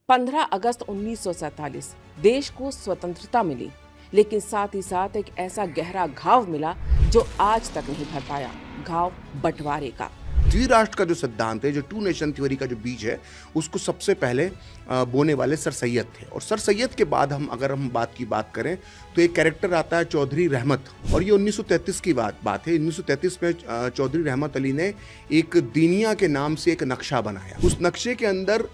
15 अगस्त 1947 देश को स्वतंत्रता मिली, लेकिन साथ ही साथ एक ऐसा गहरा घाव मिला जो आज तक नहीं भर पाया, घाव बंटवारे का। द्विराष्ट्र का जो सिद्धांत है, जो टू नेशन थ्योरी का जो बीज है, उसको सबसे पहले बोने वाले सर सैयद थे। और सर सैयद के बाद अगर हम बात करें तो एक कैरेक्टर आता है चौधरी रहमत, और ये 1933 की बात है। 1933 में चौधरी रहमत अली ने एक दीनिया के नाम से एक नक्शा बनाया। उस नक्शे के अंदर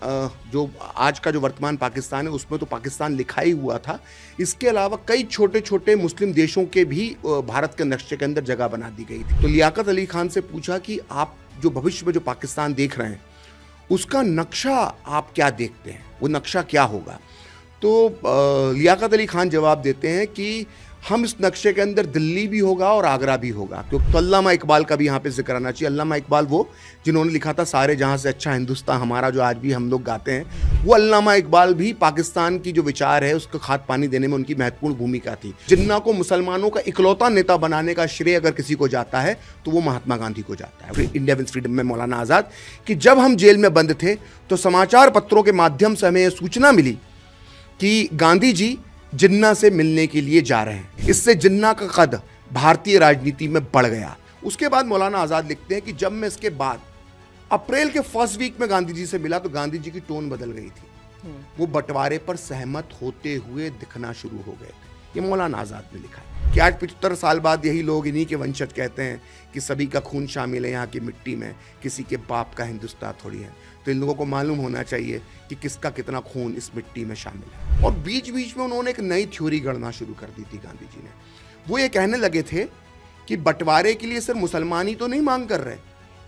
जो आज का जो वर्तमान पाकिस्तान है उसमें तो पाकिस्तान लिखा ही हुआ था। इसके अलावा कई छोटे छोटे मुस्लिम देशों के भी भारत के नक्शे के अंदर जगह बना दी गई थी। तो लियाकत अली खान से पूछा कि आप जो भविष्य में जो पाकिस्तान देख रहे हैं उसका नक्शा आप क्या देखते हैं, वो नक्शा क्या होगा? तो लियाकत अली खान जवाब देते हैं कि हम इस नक्शे के अंदर दिल्ली भी होगा और आगरा भी होगा। क्योंकि तो अल्लामा इकबाल का भी यहाँ पे जिक्र आना चाहिए। अल्लामा इकबाल वो जिन्होंने लिखा था सारे जहाँ से अच्छा हिंदुस्तान हमारा, जो आज भी हम लोग गाते हैं, वो अल्लामा इकबाल भी पाकिस्तान की जो विचार है उसको खाद पानी देने में उनकी महत्वपूर्ण भूमिका थी। जिन्ना को मुसलमानों का इकलौता नेता बनाने का श्रेय अगर किसी को जाता है तो वो महात्मा गांधी को जाता है। इंडिया विंस फ्रीडम में मौलाना आज़ाद कि जब हम जेल में बंद थे तो समाचार पत्रों के माध्यम से हमें सूचना मिली कि गांधी जी जिन्ना से मिलने के लिए जा रहे हैं। इससे जिन्ना का कद भारतीय राजनीति में बढ़ गया। उसके बाद मौलाना आज़ाद लिखते हैं कि जब मैं इसके बाद अप्रैल के फर्स्ट वीक में गांधी जी से मिला तो गांधी जी की टोन बदल गई थी। वो बंटवारे पर सहमत होते हुए दिखना शुरू हो गए थे। ये मौलाना आज़ाद ने लिखा है कि आज 75 साल बाद यही लोग, इन्हीं के वंशज, कहते हैं कि सभी का खून शामिल है यहाँ की मिट्टी में, किसी के बाप का हिंदुस्तान थोड़ी है। तो इन लोगों को मालूम होना चाहिए कि किसका कितना खून इस मिट्टी में शामिल है। और बीच बीच में उन्होंने एक नई थ्योरी गढ़ना शुरू कर दी थी गांधी जी ने। वो ये कहने लगे थे कि बंटवारे के लिए सिर्फ मुसलमान ही तो नहीं मांग कर रहे,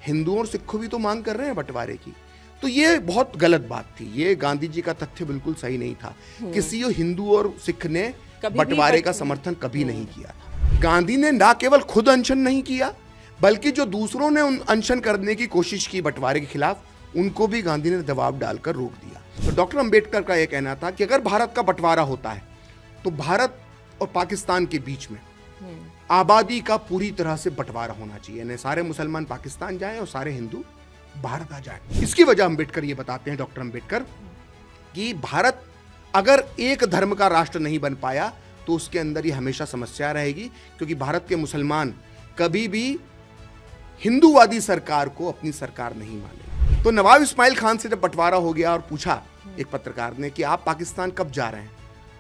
हिंदुओं और सिखों भी तो मांग कर रहे हैं बंटवारे की। तो ये बहुत गलत बात थी। ये गांधी जी का तथ्य बिल्कुल सही नहीं था। किसी हिंदू और सिख ने बंटवारे का समर्थन कभी नहीं किया था। गांधी ने ना केवल खुद अनशन नहीं किया, बल्कि जो दूसरों ने अनशन करने की कोशिश की बंटवारे के खिलाफ, उनको भी गांधी ने दबाव डालकर रोक दिया। तो डॉक्टर अंबेडकर का यह कहना था कि अगर भारत का बंटवारा होता है तो भारत और पाकिस्तान के बीच में आबादी का पूरी तरह से बंटवारा होना चाहिए। यानी सारे मुसलमान पाकिस्तान जाएं और सारे हिंदू भारत आ जाएं। इसकी वजह अंबेडकर ये बताते हैं, डॉक्टर अंबेडकर, कि भारत अगर एक धर्म का राष्ट्र नहीं बन पाया तो उसके अंदर ये हमेशा समस्या रहेगी, क्योंकि भारत के मुसलमान कभी भी हिंदूवादी सरकार को अपनी सरकार नहीं माने। तो नवाब इस्माइल खान से जब बंटवारा हो गया और पूछा एक पत्रकार ने कि आप पाकिस्तान कब जा रहे हैं,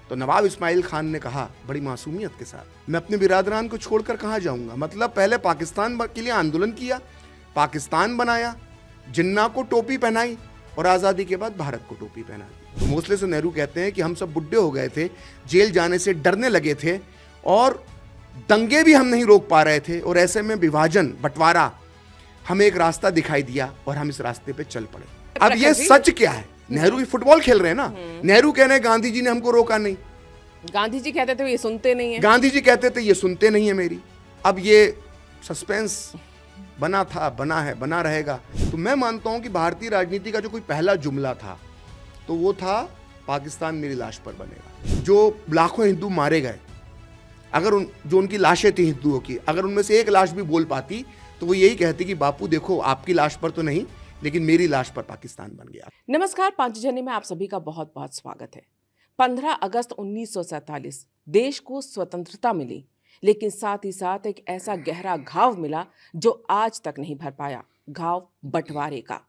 तो नवाब इस्माइल खान ने कहा बड़ी मासूमियत के साथ, मैं अपने बिरादरान को छोड़कर कहाँ जाऊंगा। मतलब पहले पाकिस्तान के लिए आंदोलन किया, पाकिस्तान बनाया, जिन्ना को टोपी पहनाई और आज़ादी के बाद भारत को टोपी पहना दी। तो मोस्टली से नेहरू कहते हैं कि हम सब बुढ़े हो गए थे, जेल जाने से डरने लगे थे और दंगे भी हम नहीं रोक पा रहे थे, और ऐसे में विभाजन, बंटवारा, हमें एक रास्ता दिखाई दिया और हम इस रास्ते पे चल पड़े। अब ये सच क्या है? नेहरू भी फुटबॉल खेल रहे हैं ना। नेहरू कह रहे हैं गांधी जी ने हमको रोका नहीं, गांधी जी कहते थे ये सुनते नहीं है, गांधी जी कहते थे ये सुनते नहीं है मेरी। अब ये सस्पेंस बना था, बना है, बना रहेगा। तो मैं मानता हूं कि भारतीय राजनीति का जो कोई पहला जुमला था तो वो था पाकिस्तान मेरी लाश पर बनेगा। जो लाखों हिंदू मारे गए, अगर जो उनकी लाशें थी हिंदुओं की, अगर उनमें से एक लाश भी बोल पाती तो वो यही कहती कि बापू देखो, आपकी लाश पर तो नहीं लेकिन मेरी लाश पर पाकिस्तान बन गया। नमस्कार, पांचजन्य में आप सभी का बहुत बहुत स्वागत है। 15 अगस्त 1947 देश को स्वतंत्रता मिली, लेकिन साथ ही साथ एक ऐसा गहरा घाव मिला जो आज तक नहीं भर पाया, घाव बंटवारे का,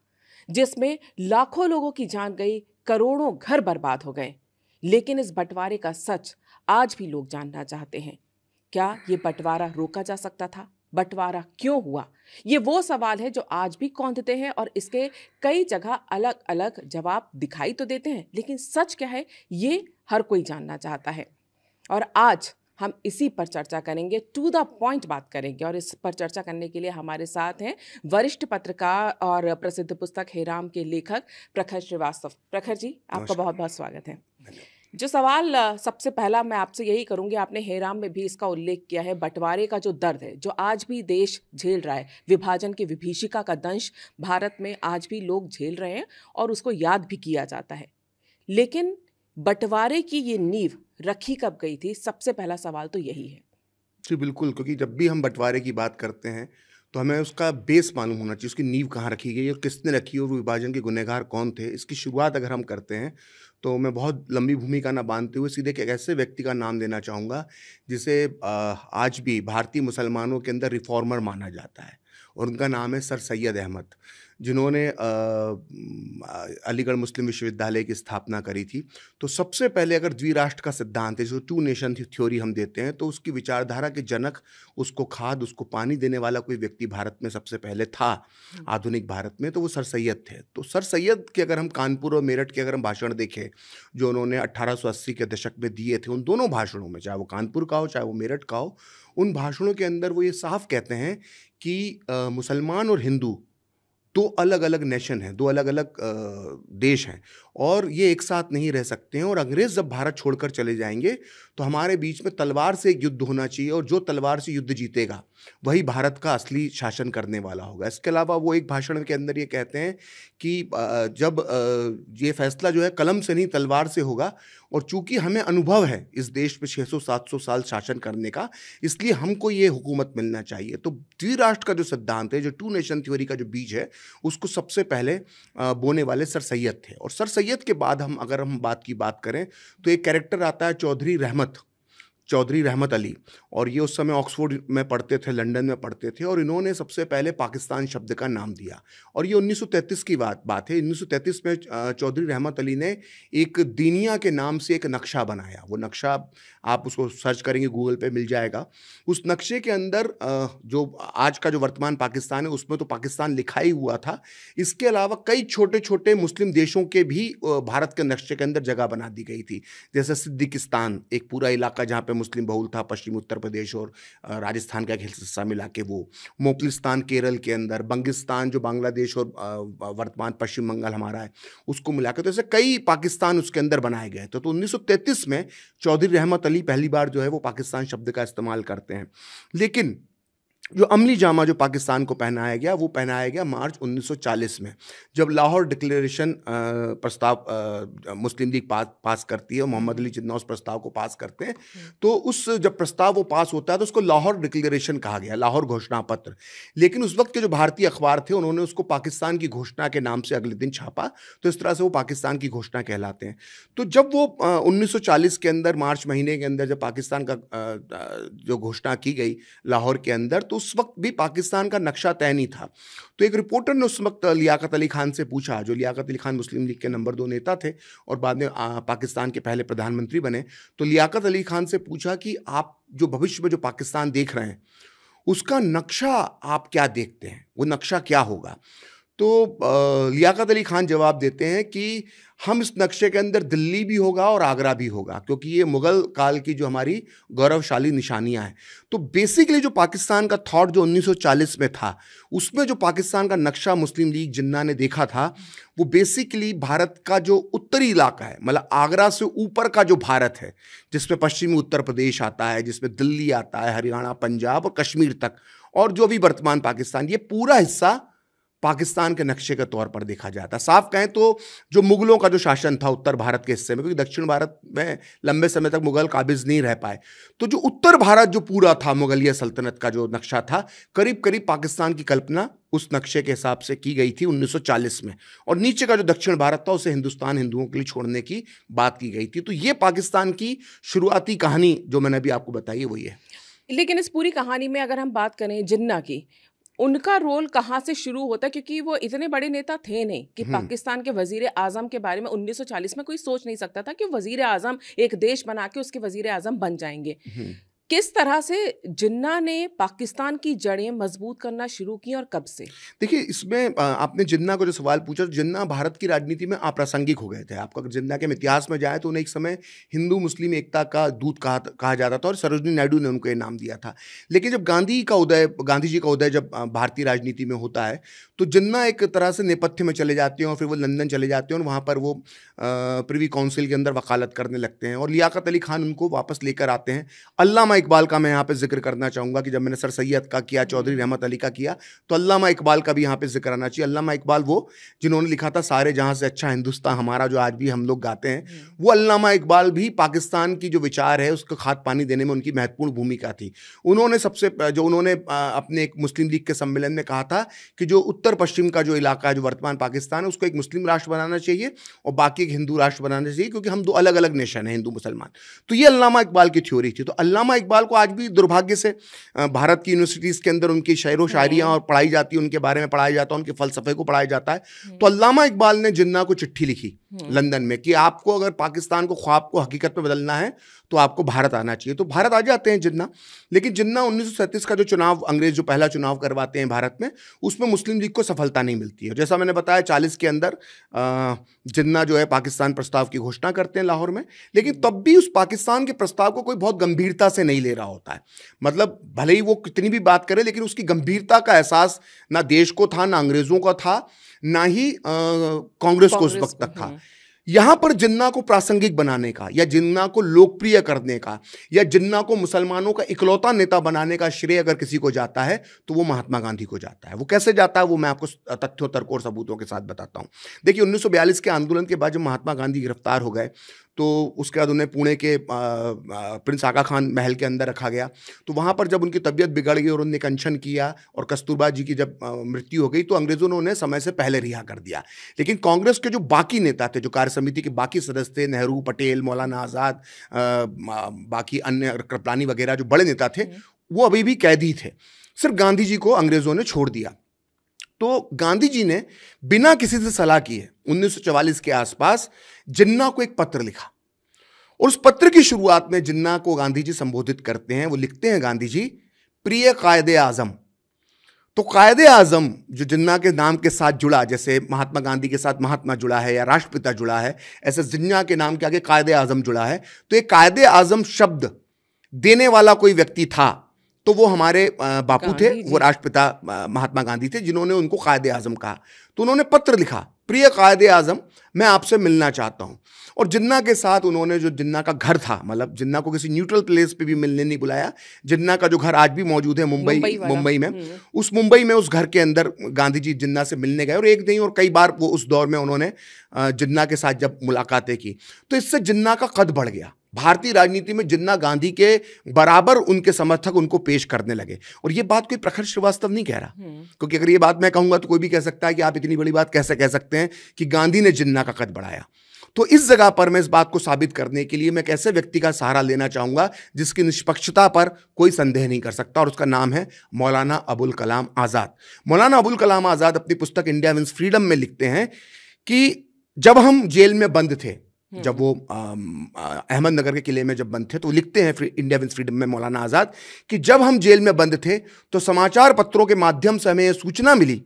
जिसमें लाखों लोगों की जान गई, करोड़ों घर बर्बाद हो गए। लेकिन इस बंटवारे का सच आज भी लोग जानना चाहते हैं। क्या ये बंटवारा रोका जा सकता था? बंटवारा क्यों हुआ? ये वो सवाल है जो आज भी कौंधते हैं, और इसके कई जगह अलग अलग जवाब दिखाई तो देते हैं, लेकिन सच क्या है ये हर कोई जानना चाहता है। और आज हम इसी पर चर्चा करेंगे, टू द पॉइंट बात करेंगे। और इस पर चर्चा करने के लिए हमारे साथ हैं वरिष्ठ पत्रकार और प्रसिद्ध पुस्तक हेराम के लेखक प्रखर श्रीवास्तव। प्रखर जी, आपका बहुत बहुत स्वागत है। जो सवाल सबसे पहला मैं आपसे यही करूंगी, आपने हेराम में भी इसका उल्लेख किया है, बंटवारे का जो दर्द है जो आज भी देश झेल रहा है, विभाजन की विभीषिका का दंश भारत में आज भी लोग झेल रहे हैं और उसको याद भी किया जाता है। लेकिन बंटवारे की ये नींव रखी कब गई थी? सबसे पहला सवाल तो यही है। जी बिल्कुल, क्योंकि जब भी हम बंटवारे की बात करते हैं तो हमें उसका बेस मालूम होना चाहिए, उसकी नींव कहाँ रखी गई और किसने रखी और विभाजन के गुनहगार कौन थे। इसकी शुरुआत अगर हम करते हैं तो मैं बहुत लंबी भूमिका ना बांधते हुए सीधे एक ऐसे व्यक्ति का नाम लेना चाहूँगा जिसे आज भी भारतीय मुसलमानों के अंदर रिफॉर्मर माना जाता है, और उनका नाम है सर सैयद अहमद, जिन्होंने अलीगढ़ मुस्लिम विश्वविद्यालय की स्थापना करी थी। तो सबसे पहले अगर द्विराष्ट्र का सिद्धांत है, जो टू नेशन थ्योरी हम देते हैं, तो उसकी विचारधारा के जनक, उसको खाद, उसको पानी देने वाला कोई व्यक्ति भारत में सबसे पहले था, आधुनिक भारत में, तो वो सर सैयद थे। तो सर सैयद के अगर हम कानपुर और मेरठ के अगर हम भाषण देखें जो उन्होंने 1880 के दशक में दिए थे, उन दोनों भाषणों में, चाहे वो कानपुर का हो चाहे वो मेरठ का हो, उन भाषणों के अंदर वो ये साफ कहते हैं कि मुसलमान और हिंदू दो अलग अलग नेशन हैं, दो अलग अलग देश हैं, और ये एक साथ नहीं रह सकते हैं। और अंग्रेज़ जब भारत छोड़कर चले जाएंगे तो हमारे बीच में तलवार से एक युद्ध होना चाहिए, और जो तलवार से युद्ध जीतेगा वही भारत का असली शासन करने वाला होगा। इसके अलावा वो एक भाषण के अंदर ये कहते हैं कि जब ये फैसला जो है कलम से नहीं तलवार से होगा, और चूंकि हमें अनुभव है इस देश में 600-700 साल शासन करने का, इसलिए हमको ये हुकूमत मिलना चाहिए। तो द्विराष्ट्र का जो सिद्धांत है, जो टू नेशन थ्योरी का जो बीज है, उसको सबसे पहले बोने वाले सर सैयद थे। और सर सैयद के बाद अगर हम बात करें तो एक कैरेक्टर आता है चौधरी रहमत अली, और ये उस समय ऑक्सफोर्ड में पढ़ते थे, लंदन में पढ़ते थे, और इन्होंने सबसे पहले पाकिस्तान शब्द का नाम दिया। और ये 1933 की बात है। 1933 में चौधरी रहमत अली ने एक दीनिया के नाम से एक नक्शा बनाया। वो नक्शा आप उसको सर्च करेंगे गूगल पे मिल जाएगा। उस नक्शे के अंदर जो आज का जो वर्तमान पाकिस्तान है उसमें तो पाकिस्तान लिखा ही हुआ था, इसके अलावा कई छोटे छोटे मुस्लिम देशों के भी भारत के नक्शे के अंदर जगह बना दी गई थी। जैसे सिद्दीकिस्तान, एक पूरा इलाका जहाँ पे मुस्लिम बहुल था, पश्चिमी उत्तर प्रदेश और राजस्थान का एक हिस्सा मिला के वो, मोगलिस्तान केरल के अंदर, बंगिस्तान जो बांग्लादेश और वर्तमान पश्चिम बंगाल हमारा है उसको मिला के, तो ऐसे कई पाकिस्तान उसके अंदर बनाए गए थे। तो 1933 में चौधरी रहमत अली पहली बार जो है वो पाकिस्तान शब्द का इस्तेमाल करते हैं। लेकिन जो अमली जामा जो पाकिस्तान को पहनाया गया मार्च 1940 में, जब लाहौर डिक्लेरेशन प्रस्ताव मुस्लिम लीग पास करती है, मोहम्मद अली जिन्ना उस प्रस्ताव को पास करते हैं। तो उस जब प्रस्ताव वो पास होता है तो उसको लाहौर डिक्लेरेशन कहा गया, लाहौर घोषणा पत्र। लेकिन उस वक्त के जो भारतीय अखबार थे उन्होंने उसको पाकिस्तान की घोषणा के नाम से अगले दिन छापा, तो इस तरह से वो पाकिस्तान की घोषणा कहलाते हैं। तो जब वो 1940 के अंदर मार्च महीने के अंदर जब पाकिस्तान का जो घोषणा की गई लाहौर के अंदर, तो उस वक्त भी पाकिस्तान का नक्शा तय नहीं था। तो एक रिपोर्टर ने उस वक्त लियाकत अली खान से पूछा, जो लियाकत अली खान मुस्लिम लीग के नंबर 2 नेता थे और बाद में पाकिस्तान के पहले प्रधानमंत्री बने। तो लियाकत अली खान से पूछा कि आप जो भविष्य में जो पाकिस्तान देख रहे हैं उसका नक्शा आप क्या देखते हैं, वो नक्शा क्या होगा? तो लियाकत अली खान जवाब देते हैं कि हम इस नक्शे के अंदर दिल्ली भी होगा और आगरा भी होगा, क्योंकि ये मुगल काल की जो हमारी गौरवशाली निशानियां हैं। तो बेसिकली जो पाकिस्तान का थॉट जो 1940 में था, उसमें जो पाकिस्तान का नक्शा मुस्लिम लीग जिन्ना ने देखा था, वो बेसिकली भारत का जो उत्तरी इलाका है, मतलब आगरा से ऊपर का जो भारत है, जिसमें पश्चिमी उत्तर प्रदेश आता है, जिसमें दिल्ली आता है, हरियाणा, पंजाब और कश्मीर तक, और जो भी वर्तमान पाकिस्तान, ये पूरा हिस्सा पाकिस्तान के नक्शे के तौर पर देखा जाता है। साफ कहें तो जो मुगलों का जो शासन था उत्तर भारत के हिस्से में, क्योंकि दक्षिण भारत में लंबे समय तक मुगल काबिज नहीं रह पाए, तो जो उत्तर भारत जो पूरा था मुगलिया सल्तनत का जो नक्शा था, करीब करीब पाकिस्तान की कल्पना उस नक्शे के हिसाब से की गई थी 1940 में। और नीचे का जो दक्षिण भारत था उसे हिंदुस्तान हिंदुओं के लिए छोड़ने की बात की गई थी। तो ये पाकिस्तान की शुरुआती कहानी जो मैंने अभी आपको बताई वही है। लेकिन इस पूरी कहानी में अगर हम बात करें जिन्ना की, उनका रोल कहाँ से शुरू होता है? क्योंकि वो इतने बड़े नेता थे नहीं कि पाकिस्तान के वजीर आजम के बारे में 1940 में कोई सोच नहीं सकता था कि वजीर आजम एक देश बना के उसके वजीर आजम बन जाएंगे। किस तरह से जिन्ना ने पाकिस्तान की जड़ें मजबूत करना शुरू की और कब से? देखिए, इसमें आपने जिन्ना को जो सवाल पूछा, तो जिन्ना भारत की राजनीति में अप्रासंगिक हो गए थे। आपको अगर जिन्ना के इतिहास में जाए तो उन्हें एक समय हिंदू मुस्लिम एकता का दूत कहा जाता था, और सरोजिनी नायडू ने उनको ये नाम दिया था। लेकिन जब गांधी जी का उदय जब भारतीय राजनीति में होता है, तो जिन्ना एक तरह से नेपथ्य में चले जाते हैं, और फिर वो लंदन चले जाते हैं, और वहाँ पर वो प्रिवी काउंसिल के अंदर वकालत करने लगते हैं, और लियाकत अली खान उनको वापस लेकर आते हैं। अल्लामा इकबाल का मैं यहाँ पे जिक्र करना चाहूँगा कि जब मैंने सर सैयद का किया, चौधरी रहमत अली का किया, तो अल्लामा इकबाल का भी यहाँ पे जिक्र आना चाहिए। अल्लामा इकबाल वो जिन्होंने लिखा था सारे जहाँ से अच्छा हिंदुस्तान हमारा, जो आज भी हम लोग गाते हैं, वो अल्लामा इकबाल भी पाकिस्तान की जो विचार है उसको खाद पानी देने में उनकी महत्वपूर्ण भूमिका थी। उन्होंने अपने एक मुस्लिम लीग के सम्मेलन में कहा था कि जो उत्तर पश्चिम का जो इलाका है, जो वर्तमान पाकिस्तान है, उसको एक मुस्लिम राष्ट्र बनाना चाहिए और बाकी एक हिंदू राष्ट्र बनाना चाहिए, क्योंकि हम दो अलग अलग नेशन हैं, हिंदू मुसलमान। तो ये अल्लामा इकबाल की थ्योरी थी। तो अल्लामा इकबाल को आज भी दुर्भाग्य से भारत की यूनिवर्सिटीज़ के अंदर उनकी शेरो शायरियाँ और पढ़ाई जाती है, उनके बारे में पढ़ाया जाता है, उनके फ़लसफ़े को पढ़ाया जाता है। तो अल्लामा इकबाल ने जिन्ना को चिट्ठी लिखी लंदन में कि आपको अगर पाकिस्तान को ख्वाब को हकीकत में बदलना है तो आपको भारत आना चाहिए। तो भारत आ जाते हैं जिन्ना। लेकिन जिन्ना 1937 का जो चुनाव, अंग्रेज जो पहला चुनाव करवाते हैं भारत में, उसमें मुस्लिम लीग को सफलता नहीं मिलती है। जैसा मैंने बताया 40 के अंदर जिन्ना जो है पाकिस्तान प्रस्ताव की घोषणा करते हैं लाहौर में, लेकिन तब भी उस पाकिस्तान के प्रस्ताव को कोई बहुत गंभीरता से नहीं ले रहा होता है। मतलब भले ही वो कितनी भी बात करे, लेकिन उसकी गंभीरता का एहसास ना देश को था, ना अंग्रेजों का था, ना ही कांग्रेस को उस वक्त तक था। यहां पर जिन्ना को प्रासंगिक बनाने का, या जिन्ना को लोकप्रिय करने का, या जिन्ना को मुसलमानों का इकलौता नेता बनाने का श्रेय अगर किसी को जाता है तो वो महात्मा गांधी को जाता है। वो कैसे जाता है वो मैं आपको तथ्यों, तर्कों और सबूतों के साथ बताता हूं। देखिए 1942 के आंदोलन के बाद जब महात्मा गांधी गिरफ्तार हो गए तो उसके बाद उन्हें पुणे के प्रिंस आगा खान महल के अंदर रखा गया। तो वहाँ पर जब उनकी तबीयत बिगड़ गई और उन्होंने अनशन किया और कस्तूरबा जी की जब मृत्यु हो गई तो अंग्रेज़ों ने उन्हें समय से पहले रिहा कर दिया। लेकिन कांग्रेस के जो बाकी नेता थे, जो कार्य समिति के बाकी सदस्य थे, नेहरू, पटेल, मौलाना आज़ाद, बाकी अन्य कृपलानी वगैरह जो बड़े नेता थे, वो अभी भी कैदी थे। सिर्फ गांधी जी को अंग्रेज़ों ने छोड़ दिया। तो गांधी जी ने बिना किसी से सलाह किए 1944 के आसपास जिन्ना को एक पत्र लिखा, और उस पत्र की शुरुआत में जिन्ना को गांधी जी संबोधित करते हैं। वो लिखते हैं, गांधी जी, प्रिय कायदे आजम। तो कायदे आजम जो जिन्ना के नाम के साथ जुड़ा, जैसे महात्मा गांधी के साथ महात्मा जुड़ा है या राष्ट्रपिता जुड़ा है, ऐसे जिन्ना के नाम के आगे कायदे आजम जुड़ा है। तो एक कायदे आजम शब्द देने वाला कोई व्यक्ति था तो वो हमारे बापू थे, वो राष्ट्रपिता महात्मा गांधी थे, जिन्होंने उनको कायदे आजम कहा। तो उन्होंने पत्र लिखा, प्रिय कायदे आजम, मैं आपसे मिलना चाहता हूं। और जिन्ना के साथ उन्होंने, जो जिन्ना का घर था, मतलब जिन्ना को किसी न्यूट्रल प्लेस पे भी मिलने नहीं बुलाया। जिन्ना का जो घर आज भी मौजूद है मुंबई में, उस मुंबई में उस घर के अंदर गांधी जी जिन्ना से मिलने गए, और एक नहीं और कई बार वो उस दौर में उन्होंने जिन्ना के साथ जब मुलाकातें की तो इससे जिन्ना का कद बढ़ गया। भारतीय राजनीति में जिन्ना गांधी के बराबर उनके समर्थक उनको पेश करने लगे। और ये बात कोई प्रखर श्रीवास्तव नहीं कह रहा, क्योंकि अगर ये बात मैं कहूंगा तो कोई भी कह सकता है कि आप इतनी बड़ी बात कैसे कह सकते हैं कि गांधी ने जिन्ना का कद बढ़ाया। तो इस जगह पर मैं इस बात को साबित करने के लिए मैं एक ऐसे व्यक्ति का सहारा लेना चाहूंगा जिसकी निष्पक्षता पर कोई संदेह नहीं कर सकता, और उसका नाम है मौलाना अबुल कलाम आज़ाद। मौलाना अबुल कलाम आज़ाद अपनी पुस्तक इंडिया विंस फ्रीडम में लिखते हैं कि जब हम जेल में बंद थे, जब वो अहमदनगर के किले में जब बंद थे, तो लिखते हैं इंडिया विंस फ्रीडम में मौलाना आज़ाद कि जब हम जेल में बंद थे तो समाचार पत्रों के माध्यम से हमें यह सूचना मिली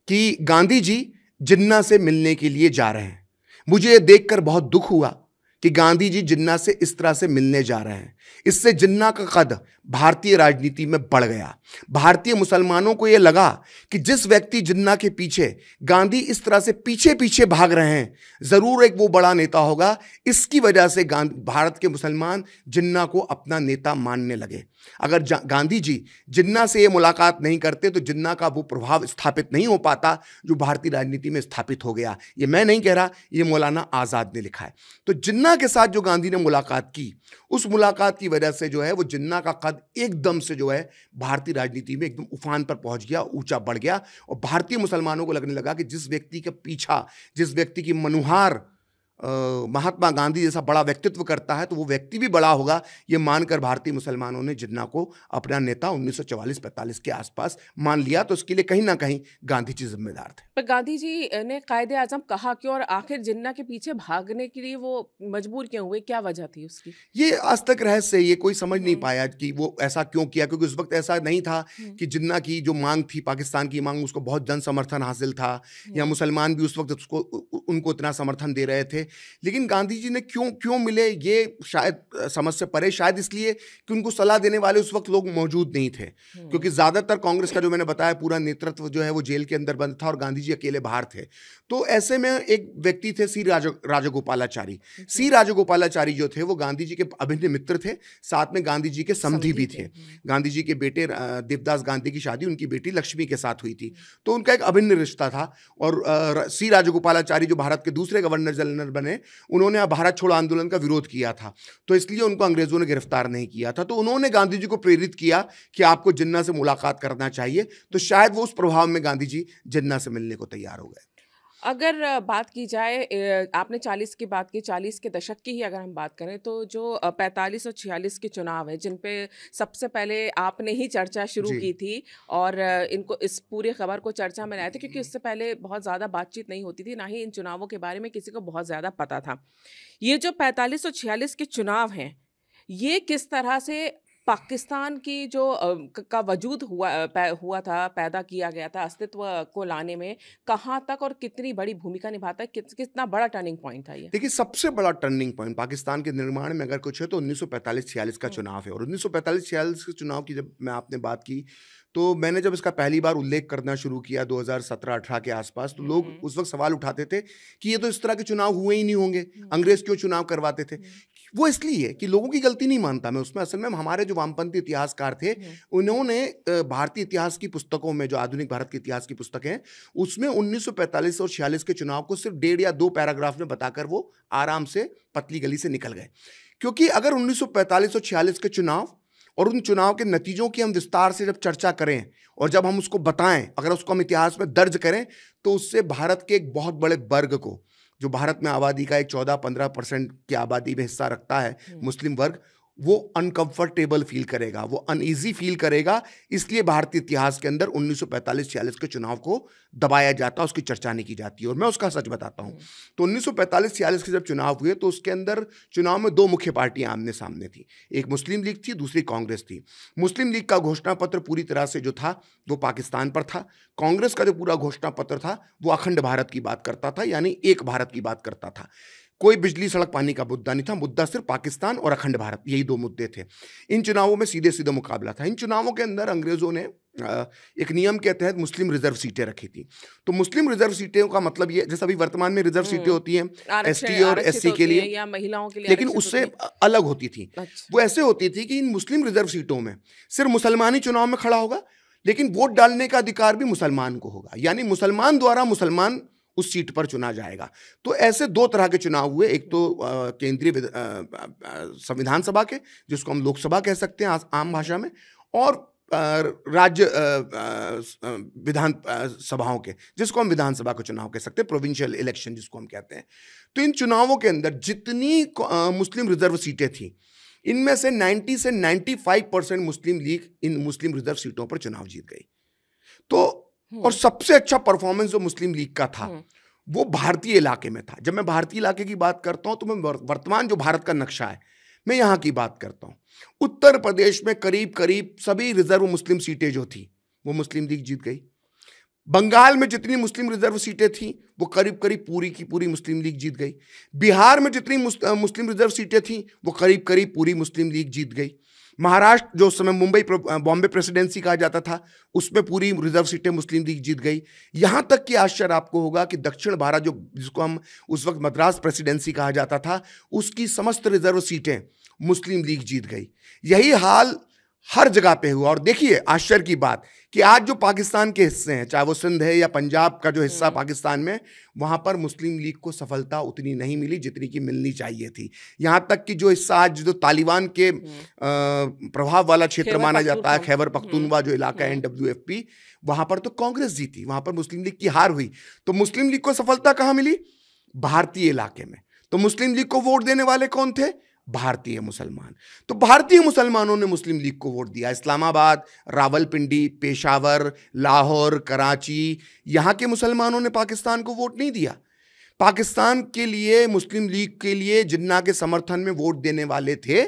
कि गांधी जी जिन्ना से मिलने के लिए जा रहे हैं। मुझे यह देखकर बहुत दुख हुआ कि गांधी जी जिन्ना से इस तरह से मिलने जा रहे हैं। इससे जिन्ना का कद भारतीय राजनीति में बढ़ गया। भारतीय मुसलमानों को यह लगा कि जिस व्यक्ति जिन्ना के पीछे गांधी इस तरह से पीछे पीछे भाग रहे हैं, जरूर एक वो बड़ा नेता होगा। इसकी वजह से भारत के मुसलमान जिन्ना को अपना नेता मानने लगे। अगर गांधी जी जिन्ना से ये मुलाकात नहीं करते तो जिन्ना का वो प्रभाव स्थापित नहीं हो पाता जो भारतीय राजनीति में स्थापित हो गया। ये मैं नहीं कह रहा, ये मौलाना आज़ाद ने लिखा है। तो जिन्ना के साथ जो गांधी ने मुलाकात की, उस मुलाकात की वजह से जो है वो जिन्ना का कद एकदम से जो है भारतीय राजनीति में एकदम उफान पर पहुंच गया, ऊंचा बढ़ गया। और भारतीय मुसलमानों को लगने लगा कि जिस व्यक्ति का पीछा, जिस व्यक्ति की मनुहार महात्मा गांधी जैसा बड़ा व्यक्तित्व करता है तो वो व्यक्ति भी बड़ा होगा। ये मानकर भारतीय मुसलमानों ने जिन्ना को अपना नेता 1944-45 के आसपास मान लिया। तो इसके लिए कहीं ना कहीं गांधी जी जिम्मेदार थे। पर गांधी जी ने कायदे आजम कहा क्यों, और आखिर जिन्ना के पीछे भागने के लिए वो मजबूर क्यों हुए, क्या वजह थी उसकी? ये आज तक रहस्य, ये कोई समझ नहीं पाया कि वो ऐसा क्यों किया, क्योंकि उस वक्त ऐसा नहीं था कि जिन्ना की जो मांग थी, पाकिस्तान की मांग, उसको बहुत जन समर्थन हासिल था, या मुसलमान भी उस वक्त उसको उनको इतना समर्थन दे रहे थे लेकिन गांधी जी ने क्यों क्यों मिले, ये शायद समझ से परे, शायद इसलिए कि उनको सलाह देने वाले उस वक्त लोग मौजूद नहीं थे, क्योंकि ज़्यादातर कांग्रेस का जो मैंने बताया पूरा नेतृत्व जो है वो जेल के अंदर बंद था और गांधी जी अकेले बाहर थे। तो ऐसे में एक व्यक्ति थे सी राजगोपालाचारी। सी राजगोपालाचारी जो थे वो गांधी जी के अभिन्न मित्र थे, साथ में गांधी जी के समधी भी थे। गांधी जी के बेटे देवदास गांधी की शादी उनकी बेटी लक्ष्मी के साथ हुई थी, तो उनका एक अभिन्न रिश्ता था। और सी राजगोपालाचारी जो भारत के दूसरे गवर्नर जनरल बने, उन्होंने भारत छोड़ो आंदोलन का विरोध किया था, तो इसलिए उनको अंग्रेजों ने गिरफ्तार नहीं किया था। तो उन्होंने गांधी जी को प्रेरित किया कि आपको जिन्ना से मुलाकात करना चाहिए, तो शायद वो उस प्रभाव में गांधी जी जिन्ना से मिलने को तैयार हो गए। अगर बात की जाए, आपने 40 की बात की, 40 के दशक की ही अगर हम बात करें तो जो 45 और 46 के चुनाव है, जिन पे सबसे पहले आपने ही चर्चा शुरू जी। की थी और इनको इस पूरी खबर को चर्चा में लाए थे, क्योंकि उससे पहले बहुत ज़्यादा बातचीत नहीं होती थी, ना ही इन चुनावों के बारे में किसी को बहुत ज़्यादा पता था। ये जो 45 और 46 के चुनाव हैं, ये किस तरह से पाकिस्तान की जो का वजूद हुआ था, पैदा किया गया था, अस्तित्व को लाने में कहाँ तक और कितनी बड़ी भूमिका निभाता है, कितना बड़ा टर्निंग पॉइंट था ये? देखिए, सबसे बड़ा टर्निंग पॉइंट पाकिस्तान के निर्माण में अगर कुछ है तो 1945-46 का चुनाव है। और 1945-46 के चुनाव की जब मैं आपने बात की, तो मैंने जब इसका पहली बार उल्लेख करना शुरू किया 2017-18 के आसपास, तो लोग उस वक्त सवाल उठाते थे कि ये तो इस तरह के चुनाव हुए ही नहीं होंगे, अंग्रेज क्यों चुनाव करवाते थे। वो इसलिए कि लोगों की गलती नहीं मानता मैं उसमें, असल में हमारे जो वामपंथी इतिहासकार थे, उन्होंने भारतीय इतिहास की पुस्तकों में, जो आधुनिक भारत के इतिहास की पुस्तकें हैं, उसमें 1945 और 46 के चुनाव को सिर्फ 1.5 या 2 पैराग्राफ में बताकर वो आराम से पतली गली से निकल गए। क्योंकि अगर 1945 और 46 के चुनाव और उन चुनाव के नतीजों की हम विस्तार से जब चर्चा करें और जब हम उसको बताएं, अगर उसको हम इतिहास में दर्ज करें, तो उससे भारत के एक बहुत बड़े वर्ग को, जो भारत में आबादी का एक 14-15% की आबादी में हिस्सा रखता है, मुस्लिम वर्ग, वो अनकंफर्टेबल फील करेगा, वो अनईजी फील करेगा। इसलिए भारतीय इतिहास के अंदर 1945-46 के चुनाव को दबाया जाता है, उसकी चर्चा नहीं की जाती है। और मैं उसका सच बताता हूँ, तो 1945-46 के जब चुनाव हुए तो उसके अंदर चुनाव में 2 मुख्य पार्टियां आमने सामने थी। एक मुस्लिम लीग थी, दूसरी कांग्रेस थी। मुस्लिम लीग का घोषणा पत्र पूरी तरह से जो था वो पाकिस्तान पर था। कांग्रेस का जो पूरा घोषणा पत्र था वो अखंड भारत की बात करता था, यानी एक भारत की बात करता था। कोई बिजली सड़क पानी का मुद्दा नहीं था, मुद्दा सिर्फ पाकिस्तान और अखंड भारत, यही 2 मुद्दे थे। इन चुनावों में सीधे सीधे मुकाबला था। इन चुनावों के अंदर अंग्रेजों ने एक नियम के तहत मुस्लिम रिजर्व सीटें रखी थी। तो मुस्लिम रिजर्व सीटों का मतलब ये, जैसे अभी वर्तमान में रिजर्व सीटें होती हैं एसटी और एससी के लिए या महिलाओं के लिए, लेकिन उससे अलग होती थी। वो ऐसे होती थी कि इन मुस्लिम रिजर्व सीटों में सिर्फ मुसलमान ही चुनाव में खड़ा होगा, लेकिन वोट डालने का अधिकार भी मुसलमान को होगा, यानी मुसलमान द्वारा मुसलमान उस सीट पर चुना जाएगा। तो ऐसे 2 तरह के चुनाव हुए, एक तो केंद्रीय संविधान सभा के, जिसको हम लोकसभा कह सकते हैं आम भाषा में, और राज्य विधान सभाओं के, जिसको हम विधानसभा का चुनाव कह सकते हैं, प्रोविंशियल इलेक्शन जिसको हम कहते हैं। तो इन चुनावों के अंदर जितनी मुस्लिम रिजर्व सीटें थी, इनमें से 90 से 95% मुस्लिम लीग इन मुस्लिम रिजर्व सीटों पर चुनाव जीत गई। तो और सबसे अच्छा परफॉर्मेंस जो मुस्लिम लीग का था वो भारतीय इलाके में था। जब मैं भारतीय इलाके की बात करता हूं तो मैं वर्तमान जो भारत का नक्शा है, मैं यहां की बात करता हूं। उत्तर प्रदेश में करीब करीब सभी रिजर्व मुस्लिम सीटें जो थी वो मुस्लिम लीग जीत गई। बंगाल में जितनी मुस्लिम रिजर्व सीटें थी वो करीब करीब पूरी की पूरी मुस्लिम लीग जीत गई। बिहार में जितनी मुस्लिम रिजर्व सीटें थी वो करीब करीब पूरी मुस्लिम लीग जीत गई। महाराष्ट्र, जो उस समय बॉम्बे प्रेसिडेंसी कहा जाता था, उसमें पूरी रिजर्व सीटें मुस्लिम लीग जीत गई। यहाँ तक कि आश्चर्य आपको होगा कि दक्षिण भारत, जिसको हम उस वक्त मद्रास प्रेसिडेंसी कहा जाता था, उसकी समस्त रिजर्व सीटें मुस्लिम लीग जीत गई। यही हाल हर जगह पे हुआ। और देखिए आश्चर्य की बात कि आज जो पाकिस्तान के हिस्से हैं, चाहे वो सिंध है या पंजाब का जो हिस्सा पाकिस्तान में, वहां पर मुस्लिम लीग को सफलता उतनी नहीं मिली जितनी की मिलनी चाहिए थी। यहां तक कि जो हिस्सा आज जो तालिबान के प्रभाव वाला क्षेत्र माना जाता है, खैबर पख्तूनवा जो इलाका है, NWFP, वहां पर तो कांग्रेस जीती, वहां पर मुस्लिम लीग की हार हुई। तो मुस्लिम लीग को सफलता कहां मिली? भारतीय इलाके में। तो मुस्लिम लीग को वोट देने वाले कौन थे? भारतीय मुसलमान। तो भारतीय मुसलमानों ने मुस्लिम लीग को वोट दिया। इस्लामाबाद, रावलपिंडी, पेशावर, लाहौर, कराची, यहाँ के मुसलमानों ने पाकिस्तान को वोट नहीं दिया। पाकिस्तान के लिए, मुस्लिम लीग के लिए जिन्ना के समर्थन में वोट देने वाले थे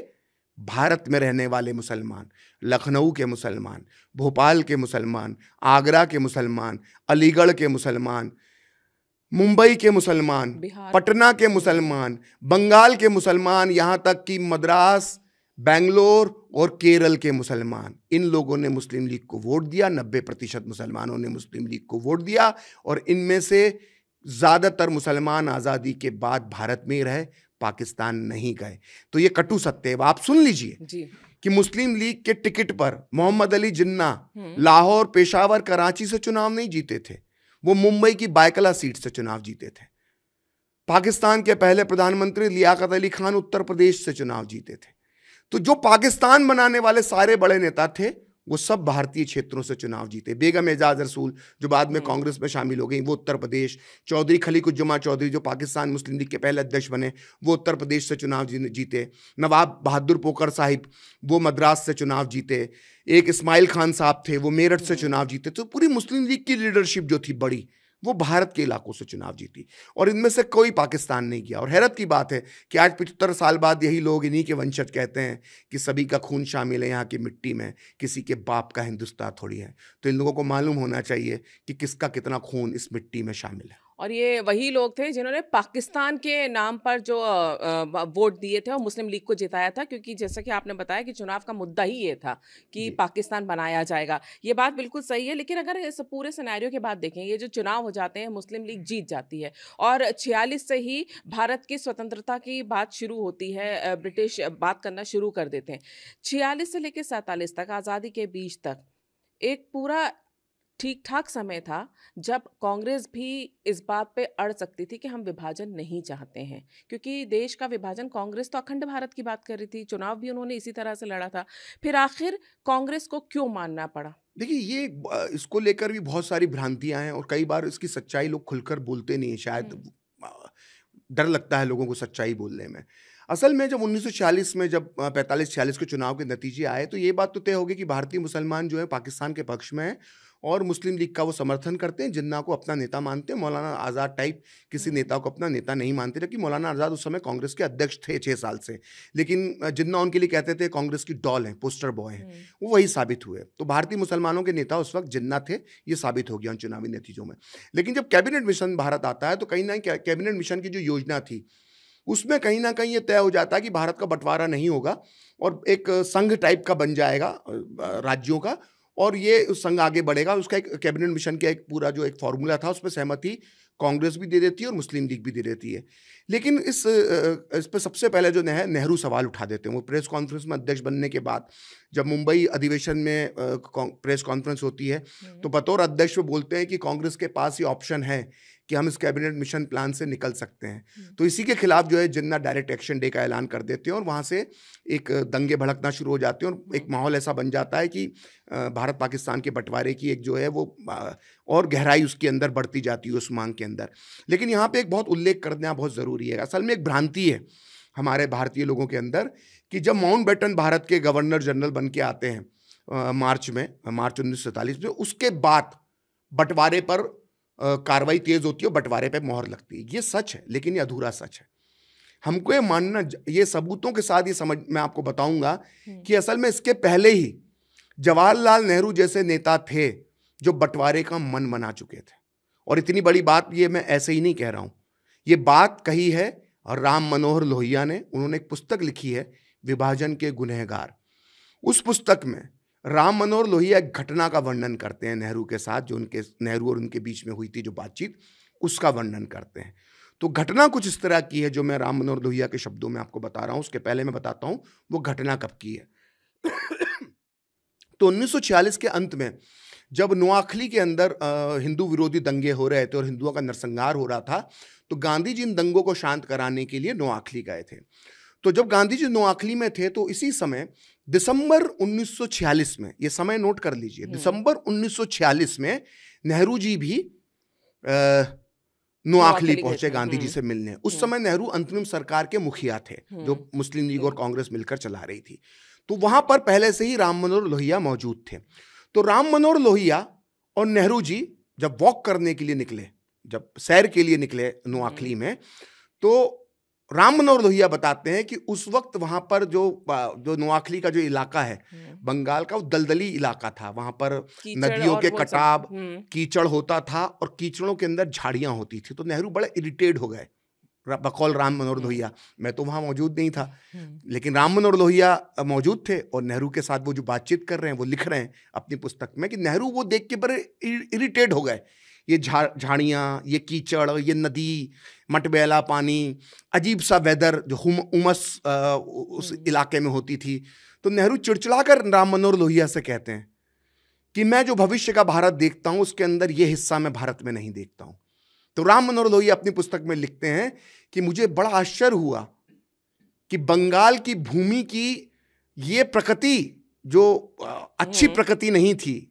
भारत में रहने वाले मुसलमान, लखनऊ के मुसलमान, भोपाल के मुसलमान, आगरा के मुसलमान, अलीगढ़ के मुसलमान, मुंबई के मुसलमान, बिहार, पटना के मुसलमान, बंगाल के मुसलमान, यहां तक कि मद्रास, बेंगलोर और केरल के मुसलमान, इन लोगों ने मुस्लिम लीग को वोट दिया। 90% मुसलमानों ने मुस्लिम लीग को वोट दिया और इनमें से ज्यादातर मुसलमान आजादी के बाद भारत में ही रहे, पाकिस्तान नहीं गए। तो ये कटु सत्य है। आप सुन लीजिए जी, कि मुस्लिम लीग के टिकट पर मोहम्मद अली जिन्ना लाहौर, पेशावर, कराची से चुनाव नहीं जीते थे, वो मुंबई की बायकला सीट से चुनाव जीते थे। पाकिस्तान के पहले प्रधानमंत्री लियाकत अली खान उत्तर प्रदेश से चुनाव जीते थे। तो जो पाकिस्तान बनाने वाले सारे बड़े नेता थे वो सब भारतीय क्षेत्रों से चुनाव जीते। बेगम एजाज रसूल जो बाद में कांग्रेस में शामिल हो गई, वो उत्तर प्रदेश। चौधरी खलीकुज्जमा चौधरी जो पाकिस्तान मुस्लिम लीग के पहले अध्यक्ष बने, वो उत्तर प्रदेश से चुनाव जीते। नवाब बहादुर पोकर साहिब वो मद्रास से चुनाव जीते। एक इस्माइल खान साहब थे, वो मेरठ से चुनाव जीते। तो पूरी मुस्लिम लीग की लीडरशिप जो थी बड़ी, वो भारत के इलाकों से चुनाव जीती और इनमें से कोई पाकिस्तान नहीं गया। और हैरत की बात है कि आज 75 साल बाद यही लोग, इन्हीं के वंशज, कहते हैं कि सभी का खून शामिल है यहाँ की मिट्टी में, किसी के बाप का हिंदुस्तान थोड़ी है। तो इन लोगों को मालूम होना चाहिए कि किसका कितना खून इस मिट्टी में शामिल है। और ये वही लोग थे जिन्होंने पाकिस्तान के नाम पर जो वोट दिए थे और मुस्लिम लीग को जिताया था, क्योंकि जैसा कि आपने बताया कि चुनाव का मुद्दा ही ये था कि पाकिस्तान बनाया जाएगा। ये बात बिल्कुल सही है, लेकिन अगर इस पूरे सिनेरियो के बाद देखें, ये जो चुनाव हो जाते हैं, मुस्लिम लीग जीत जाती है और 46 से ही भारत की स्वतंत्रता की बात शुरू होती है। ब्रिटिश बात करना शुरू कर देते हैं। 46 से लेकर 47 तक, आज़ादी के बीच तक एक पूरा ठीक ठाक समय था जब कांग्रेस भी इस बात पे अड़ सकती थी कि हम विभाजन नहीं चाहते हैं, क्योंकि देश का विभाजन, कांग्रेस तो अखंड भारत की बात कर रही थी, चुनाव भी उन्होंने इसी तरह से लड़ा था। फिर आखिर कांग्रेस को क्यों मानना पड़ा? देखिए, ये इसको लेकर भी बहुत सारी भ्रांतियां हैं और कई बार इसकी सच्चाई लोग खुलकर बोलते नहीं हैं। शायद डर लगता है लोगों को सच्चाई बोलने में। असल में जब 1946 में, जब 45-46 के चुनाव के नतीजे आए, तो ये बात तो तय हो गई कि भारतीय मुसलमान जो है पाकिस्तान के पक्ष में है और मुस्लिम लीग का वो समर्थन करते हैं। जिन्ना को अपना नेता मानते हैं, मौलाना आज़ाद टाइप किसी नेता को अपना नेता नहीं मानते, जबकि मौलाना आज़ाद उस समय कांग्रेस के अध्यक्ष थे 6 साल से। लेकिन जिन्ना उनके लिए कहते थे कांग्रेस की डॉल है, पोस्टर बॉय है, वो वही साबित हुए। तो भारतीय मुसलमानों के नेता उस वक्त जिन्ना थे, ये साबित हो गया उन चुनावी नतीजों में। लेकिन जब कैबिनेट मिशन भारत आता है, तो कहीं ना कहीं कैबिनेट मिशन की जो योजना थी उसमें कहीं ना कहीं ये तय हो जाता है कि भारत का बंटवारा नहीं होगा और एक संघ टाइप का बन जाएगा राज्यों का, और ये उस संघ आगे बढ़ेगा। उसका एक कैबिनेट मिशन का एक पूरा जो एक फॉर्मूला था, उसमें सहमति कांग्रेस भी दे देती है और मुस्लिम लीग भी दे देती है। लेकिन इस पर सबसे पहले जो नेहरू सवाल उठा देते हैं। वो प्रेस कॉन्फ्रेंस में अध्यक्ष बनने के बाद जब मुंबई अधिवेशन में प्रेस कॉन्फ्रेंस होती है, तो बतौर अध्यक्ष वो बोलते हैं कि कांग्रेस के पास ये ऑप्शन है कि हम इस कैबिनेट मिशन प्लान से निकल सकते हैं। तो इसी के खिलाफ जो है जिन्ना डायरेक्ट एक्शन डे का ऐलान कर देते हैं और वहाँ से एक दंगे भड़कना शुरू हो जाते हैं और एक माहौल ऐसा बन जाता है कि भारत पाकिस्तान के बंटवारे की एक जो है वो और गहराई उसके अंदर बढ़ती जाती है उस मांग के अंदर। लेकिन यहाँ पे एक बहुत उल्लेख करना बहुत ज़रूरी है। असल में एक भ्रांति है हमारे भारतीय लोगों के अंदर कि जब माउंटबेटन भारत के गवर्नर जनरल बन के आते हैं मार्च 1947 में, उसके बाद बंटवारे पर कार्रवाई तेज होती है, बंटवारे पे मोहर लगती है। ये सच है, लेकिन ये अधूरा सच है। हमको ये मानना, ये सबूतों के साथ ये समझ मैं आपको बताऊंगा कि असल में इसके पहले ही जवाहरलाल नेहरू जैसे नेता थे जो बंटवारे का मन बना चुके थे। और इतनी बड़ी बात ये मैं ऐसे ही नहीं कह रहा हूं, ये बात कही है और राम मनोहर लोहिया ने। उन्होंने एक पुस्तक लिखी है, विभाजन के गुनहगार। उस पुस्तक में राम मनोहर लोहिया एक घटना का वर्णन करते हैं नेहरू के साथ, जो नेहरू और उनके बीच में हुई थी जो बातचीत, उसका वर्णन करते हैं। तो घटना कुछ इस तरह की है जो मैं राम मनोहर लोहिया के शब्दों में आपको बता रहा हूं। उसके पहले मैं बताता हूं वो घटना कब की है। तो 1946 के अंत में जब नोआखली के अंदर हिंदू विरोधी दंगे हो रहे थे और हिंदुओं का नरसंहार हो रहा था, तो गांधी जी इन दंगों को शांत कराने के लिए नोआखली गए थे। तो जब गांधी जी नोआखली में थे, तो इसी समय दिसंबर 1946 में, ये समय नोट कर लीजिए, दिसंबर 1946 में नेहरू जी भी नोआखली पहुंचे गांधी जी से मिलने। उस समय नेहरू अंतरिम सरकार के मुखिया थे जो मुस्लिम लीग और कांग्रेस मिलकर चला रही थी। तो वहां पर पहले से ही राम मनोहर लोहिया मौजूद थे। तो राम मनोहर लोहिया और नेहरू जी जब वॉक करने के लिए निकले, जब सैर के लिए निकले नोआखली में, तो राम मनोहर लोहिया बताते हैं कि उस वक्त वहां पर जो जो नोआखली का जो इलाका है बंगाल का, वो दलदली इलाका था। वहां पर नदियों के कटाव, कीचड़ होता था और कीचड़ों के अंदर झाड़ियां होती थी। तो नेहरू बड़े इरिटेट हो गए बकौल राम मनोहर लोहिया। मैं तो वहां मौजूद नहीं था, लेकिन राम मनोहर लोहिया मौजूद थे और नेहरू के साथ वो जो बातचीत कर रहे हैं, वो लिख रहे हैं अपनी पुस्तक में कि नेहरू वो देख के बड़े इरिटेट हो गए। ये झाड़ियाँ, ये कीचड़, ये नदी, मटमैला पानी, अजीब सा वेदर, जो उमस उस इलाके में होती थी। तो नेहरू चिड़चिड़ाकर राम मनोहर लोहिया से कहते हैं कि मैं जो भविष्य का भारत देखता हूं, उसके अंदर ये हिस्सा मैं भारत में नहीं देखता हूं। तो राम मनोहर लोहिया अपनी पुस्तक में लिखते हैं कि मुझे बड़ा आश्चर्य हुआ कि बंगाल की भूमि की ये प्रकृति, जो अच्छी प्रकृति नहीं थी,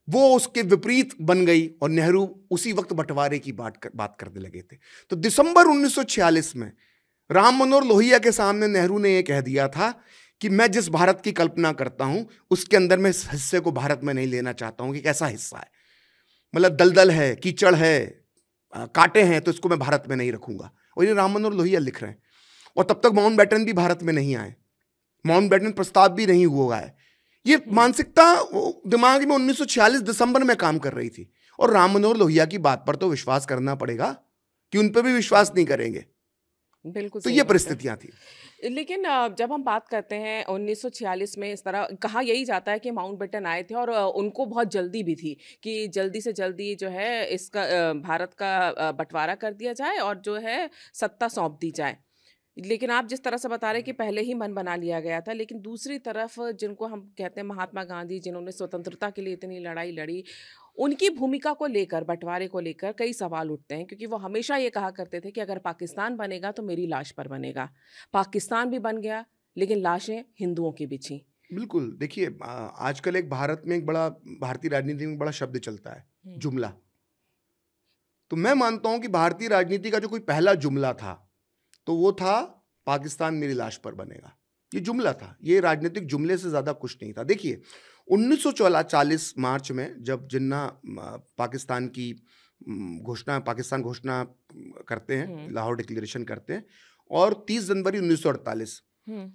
वो उसके विपरीत बन गई और नेहरू उसी वक्त बंटवारे की बात करने लगे थे। तो दिसंबर 1946 में राम मनोहर लोहिया के सामने नेहरू ने यह कह दिया था कि मैं जिस भारत की कल्पना करता हूं, उसके अंदर मैं इस हिस्से को भारत में नहीं लेना चाहता हूं कि कैसा हिस्सा है, मतलब दलदल है, कीचड़ है, कांटे हैं, तो इसको मैं भारत में नहीं रखूंगा। और ये राम मनोहर लोहिया लिख रहे हैं। और तब तक माउंटबेटन भी भारत में नहीं आए, माउंटबेटन प्रस्ताव भी नहीं हुआ है। ये मानसिकता दिमाग में 1946 दिसंबर में काम कर रही थी। और राम मनोहर लोहिया की बात पर तो विश्वास करना पड़ेगा कि उन पर भी विश्वास नहीं करेंगे। बिल्कुल। तो ये परिस्थितियां थी। लेकिन जब हम बात करते हैं 1946 में, इस तरह कहा यही जाता है कि माउंटबेटन आए थे और उनको बहुत जल्दी भी थी कि जल्दी से जल्दी जो है इसका भारत का बंटवारा कर दिया जाए और जो है सत्ता सौंप दी जाए। लेकिन आप जिस तरह से बता रहे हैं कि पहले ही मन बना लिया गया था, लेकिन दूसरी तरफ जिनको हम कहते हैं महात्मा गांधी, जिन्होंने स्वतंत्रता के लिए इतनी लड़ाई लड़ी, उनकी भूमिका को लेकर, बंटवारे को लेकर कई सवाल उठते हैं, क्योंकि वो हमेशा ये कहा करते थे कि अगर पाकिस्तान बनेगा तो मेरी लाश पर बनेगा। पाकिस्तान भी बन गया, लेकिन लाशें हिंदुओं की बिछी। बिल्कुल। देखिए, आजकल एक भारत में एक बड़ा, भारतीय राजनीति में बड़ा शब्द चलता है, जुमला। तो मैं मानता हूं कि भारतीय राजनीति का जो कोई पहला जुमला था, तो वो था पाकिस्तान मेरी लाश पर बनेगा। ये जुमला था, ये राजनीतिक जुमले से ज्यादा कुछ नहीं था। देखिए, 1940 मार्च में जब जिन्ना पाकिस्तान की पाकिस्तान घोषणा करते हैं, लाहौर डिक्लेरेशन करते हैं, और 30 जनवरी 1948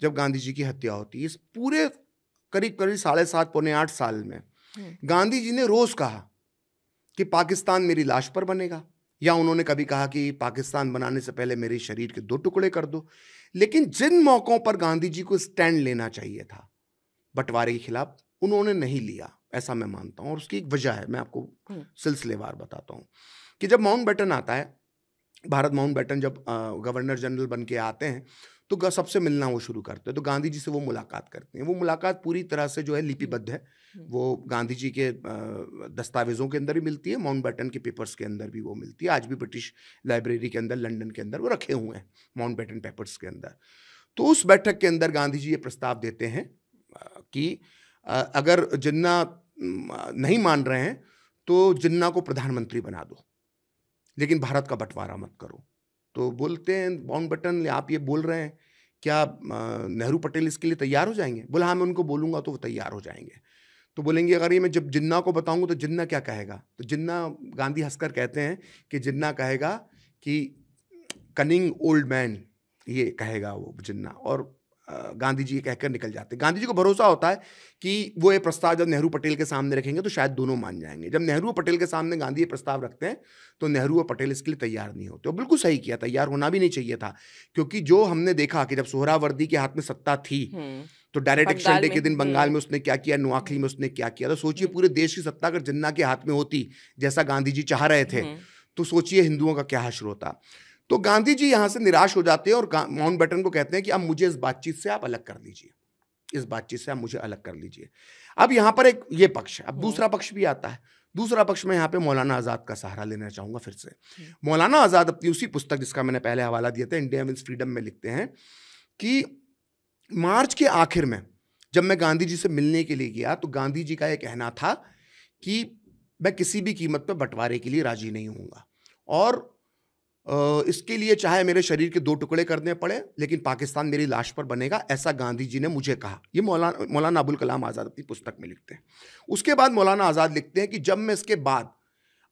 जब गांधी जी की हत्या होती है, इस पूरे करीब करीब 7.5 पौने 8 साल में गांधी जी ने रोज कहा कि पाकिस्तान मेरी लाश पर बनेगा, या उन्होंने कभी कहा कि पाकिस्तान बनाने से पहले मेरे शरीर के 2 टुकड़े कर दो। लेकिन जिन मौकों पर गांधी जी को स्टैंड लेना चाहिए था बंटवारे के खिलाफ, उन्होंने नहीं लिया, ऐसा मैं मानता हूं। और उसकी एक वजह है, मैं आपको सिलसिलेवार बताता हूं कि जब माउंटबेटन आता है, भारत माउंटबेटन जब गवर्नर जनरल बन के आते हैं, तो सबसे मिलना वो शुरू करते हैं। तो गांधी जी से वो मुलाकात करते हैं। वो मुलाकात पूरी तरह से जो है लिपिबद्ध है, वो गांधी जी के दस्तावेजों के अंदर भी मिलती है, माउंटबेटन के पेपर्स के अंदर भी वो मिलती है। आज भी ब्रिटिश लाइब्रेरी के अंदर, लंदन के अंदर वो रखे हुए हैं माउंटबेटन पेपर्स के अंदर। तो उस बैठक के अंदर गांधी जी ये प्रस्ताव देते हैं कि अगर जिन्ना नहीं मान रहे हैं तो जिन्ना को प्रधानमंत्री बना दो, लेकिन भारत का बंटवारा मत करो। तो बोलते हैं माउंटबेटन, आप ये बोल रहे हैं, क्या नेहरू पटेल इसके लिए तैयार हो जाएंगे? बोला हाँ, मैं उनको बोलूंगा तो वो तैयार हो जाएंगे। तो बोलेंगे अगर ये मैं जब जिन्ना को बताऊंगा तो जिन्ना क्या कहेगा? तो जिन्ना, गांधी हंसकर कहते हैं कि जिन्ना कहेगा कि कनिंग ओल्ड मैन, ये कहेगा वो जिन्ना। और गांधी जी कहकर निकल जाते हैं। गांधी जी को भरोसा होता है कि वो ये प्रस्ताव जब नेहरू पटेल के सामने रखेंगे तो शायद दोनों मान जाएंगे। जब नेहरू और पटेल के सामने गांधी ये प्रस्ताव रखते हैं तो नेहरू और पटेल इसके लिए तैयार नहीं होते। और बिल्कुल सही किया, तैयार होना भी नहीं चाहिए था, क्योंकि जो हमने देखा कि जब सोहरावर्दी के हाथ में सत्ता थी तो डायरेक्ट इलेक्शन डे के दिन बंगाल में उसने क्या किया, नोआखली में उसने क्या किया। तो सोचिए, पूरे देश की सत्ता अगर जिन्ना के हाथ में होती, जैसा गांधी जी चाह रहे थे, तो सोचिए हिंदुओं का क्या हश्र होता। तो गांधी जी यहां से निराश हो जाते हैं और माउंटबेटन को कहते हैं कि अब मुझे इस बातचीत से आप अलग कर लीजिए, इस बातचीत से आप मुझे अलग कर लीजिए। अब यहां पर एक ये पक्ष है, अब दूसरा पक्ष भी आता है। दूसरा पक्ष में यहाँ पे मौलाना आजाद का सहारा लेना चाहूंगा फिर से। मौलाना आजाद अपनी उसी पुस्तक जिसका मैंने पहले हवाला दिया था, इंडिया विंस फ्रीडम में लिखते हैं कि मार्च के आखिर में जब मैं गांधी जी से मिलने के लिए गया तो गांधी जी का यह कहना था कि मैं किसी भी कीमत पर बंटवारे के लिए राजी नहीं होऊंगा, और इसके लिए चाहे मेरे शरीर के 2 टुकड़े करने पड़े, लेकिन पाकिस्तान मेरी लाश पर बनेगा, ऐसा गांधी जी ने मुझे कहा। ये मौलाना अबुल कलाम आज़ाद अपनी पुस्तक में लिखते हैं। उसके बाद मौलाना आज़ाद लिखते हैं कि जब मैं इसके बाद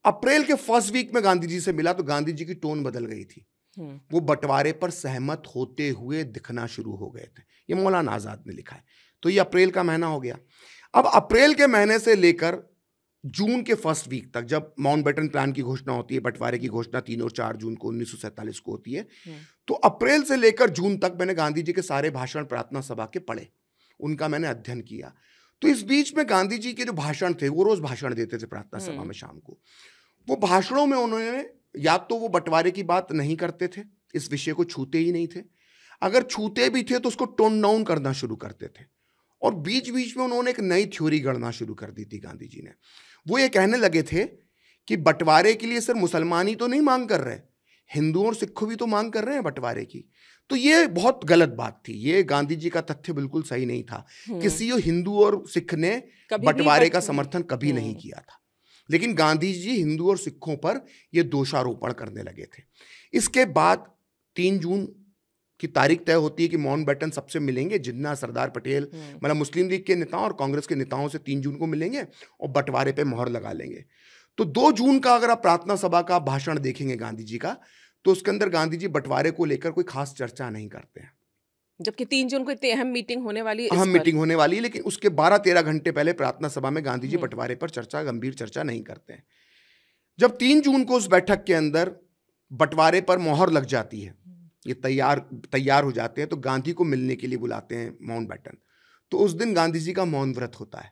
अप्रैल के फर्स्ट वीक में गांधी जी से मिला तो गांधी जी की टोन बदल गई थी। वो बंटवारे पर सहमत होते हुए दिखना शुरू हो गए थे। ये मौलाना आजाद ने लिखा है। तो ये अप्रैल का महीना हो गया। अब अप्रैल के महीने से लेकर जून के फर्स्ट वीक तक, जब माउंटबेटन प्लान की घोषणा होती है, बंटवारे की घोषणा 3 और 4 जून को 1947 को होती है, तो अप्रैल से लेकर जून तक मैंने गांधी जी के सारे भाषण प्रार्थना सभा के पढ़े, उनका मैंने अध्ययन किया। तो इस बीच में गांधी जी के जो भाषण थे, वो रोज भाषण देते थे प्रार्थना सभा में शाम को। वो भाषणों में उन्होंने या तो वो बंटवारे की बात नहीं करते थे, इस विषय को छूते ही नहीं थे, अगर छूते भी थे तो उसको टोन डाउन करना शुरू करते थे, और बीच बीच में उन्होंने एक नई थ्योरी गढ़ना शुरू कर दी थी गांधी जी ने। वो ये कहने लगे थे कि बंटवारे के लिए सिर्फ मुसलमान ही तो नहीं मांग कर रहे, हिंदुओं और सिखों भी तो मांग कर रहे हैं बंटवारे की। तो ये बहुत गलत बात थी, ये गांधी जी का तथ्य बिल्कुल सही नहीं था। किसी हिंदू और सिख ने बंटवारे का समर्थन कभी नहीं किया था, लेकिन गांधी जी हिंदू और सिखों पर यह दोषारोपण करने लगे थे। इसके बाद 3 जून की तारीख तय होती है कि माउंटबेटन सबसे मिलेंगे, जिन्ना, सरदार पटेल, मतलब मुस्लिम लीग के नेताओं और कांग्रेस के नेताओं से 3 जून को मिलेंगे और बंटवारे पे मोहर लगा लेंगे। तो 2 जून का अगर आप प्रार्थना सभा का भाषण देखेंगे गांधी जी का, तो उसके अंदर गांधी जी बंटवारे को लेकर कोई खास चर्चा नहीं करते हैं, जबकि 3 जून को इतनी अहम मीटिंग होने वाली है। अहम मीटिंग होने वाली है, लेकिन उसके 12-13 घंटे पहले प्रार्थना सभा में गांधी जी बंटवारे पर गंभीर चर्चा नहीं करते हैं। जब 3 जून को उस बैठक के अंदर बंटवारे पर मोहर लग जाती है, ये तैयार हो जाते हैं, तो गांधी को मिलने के लिए बुलाते हैं माउंटबेटन। तो उस दिन गांधी जी का मौन व्रत होता है।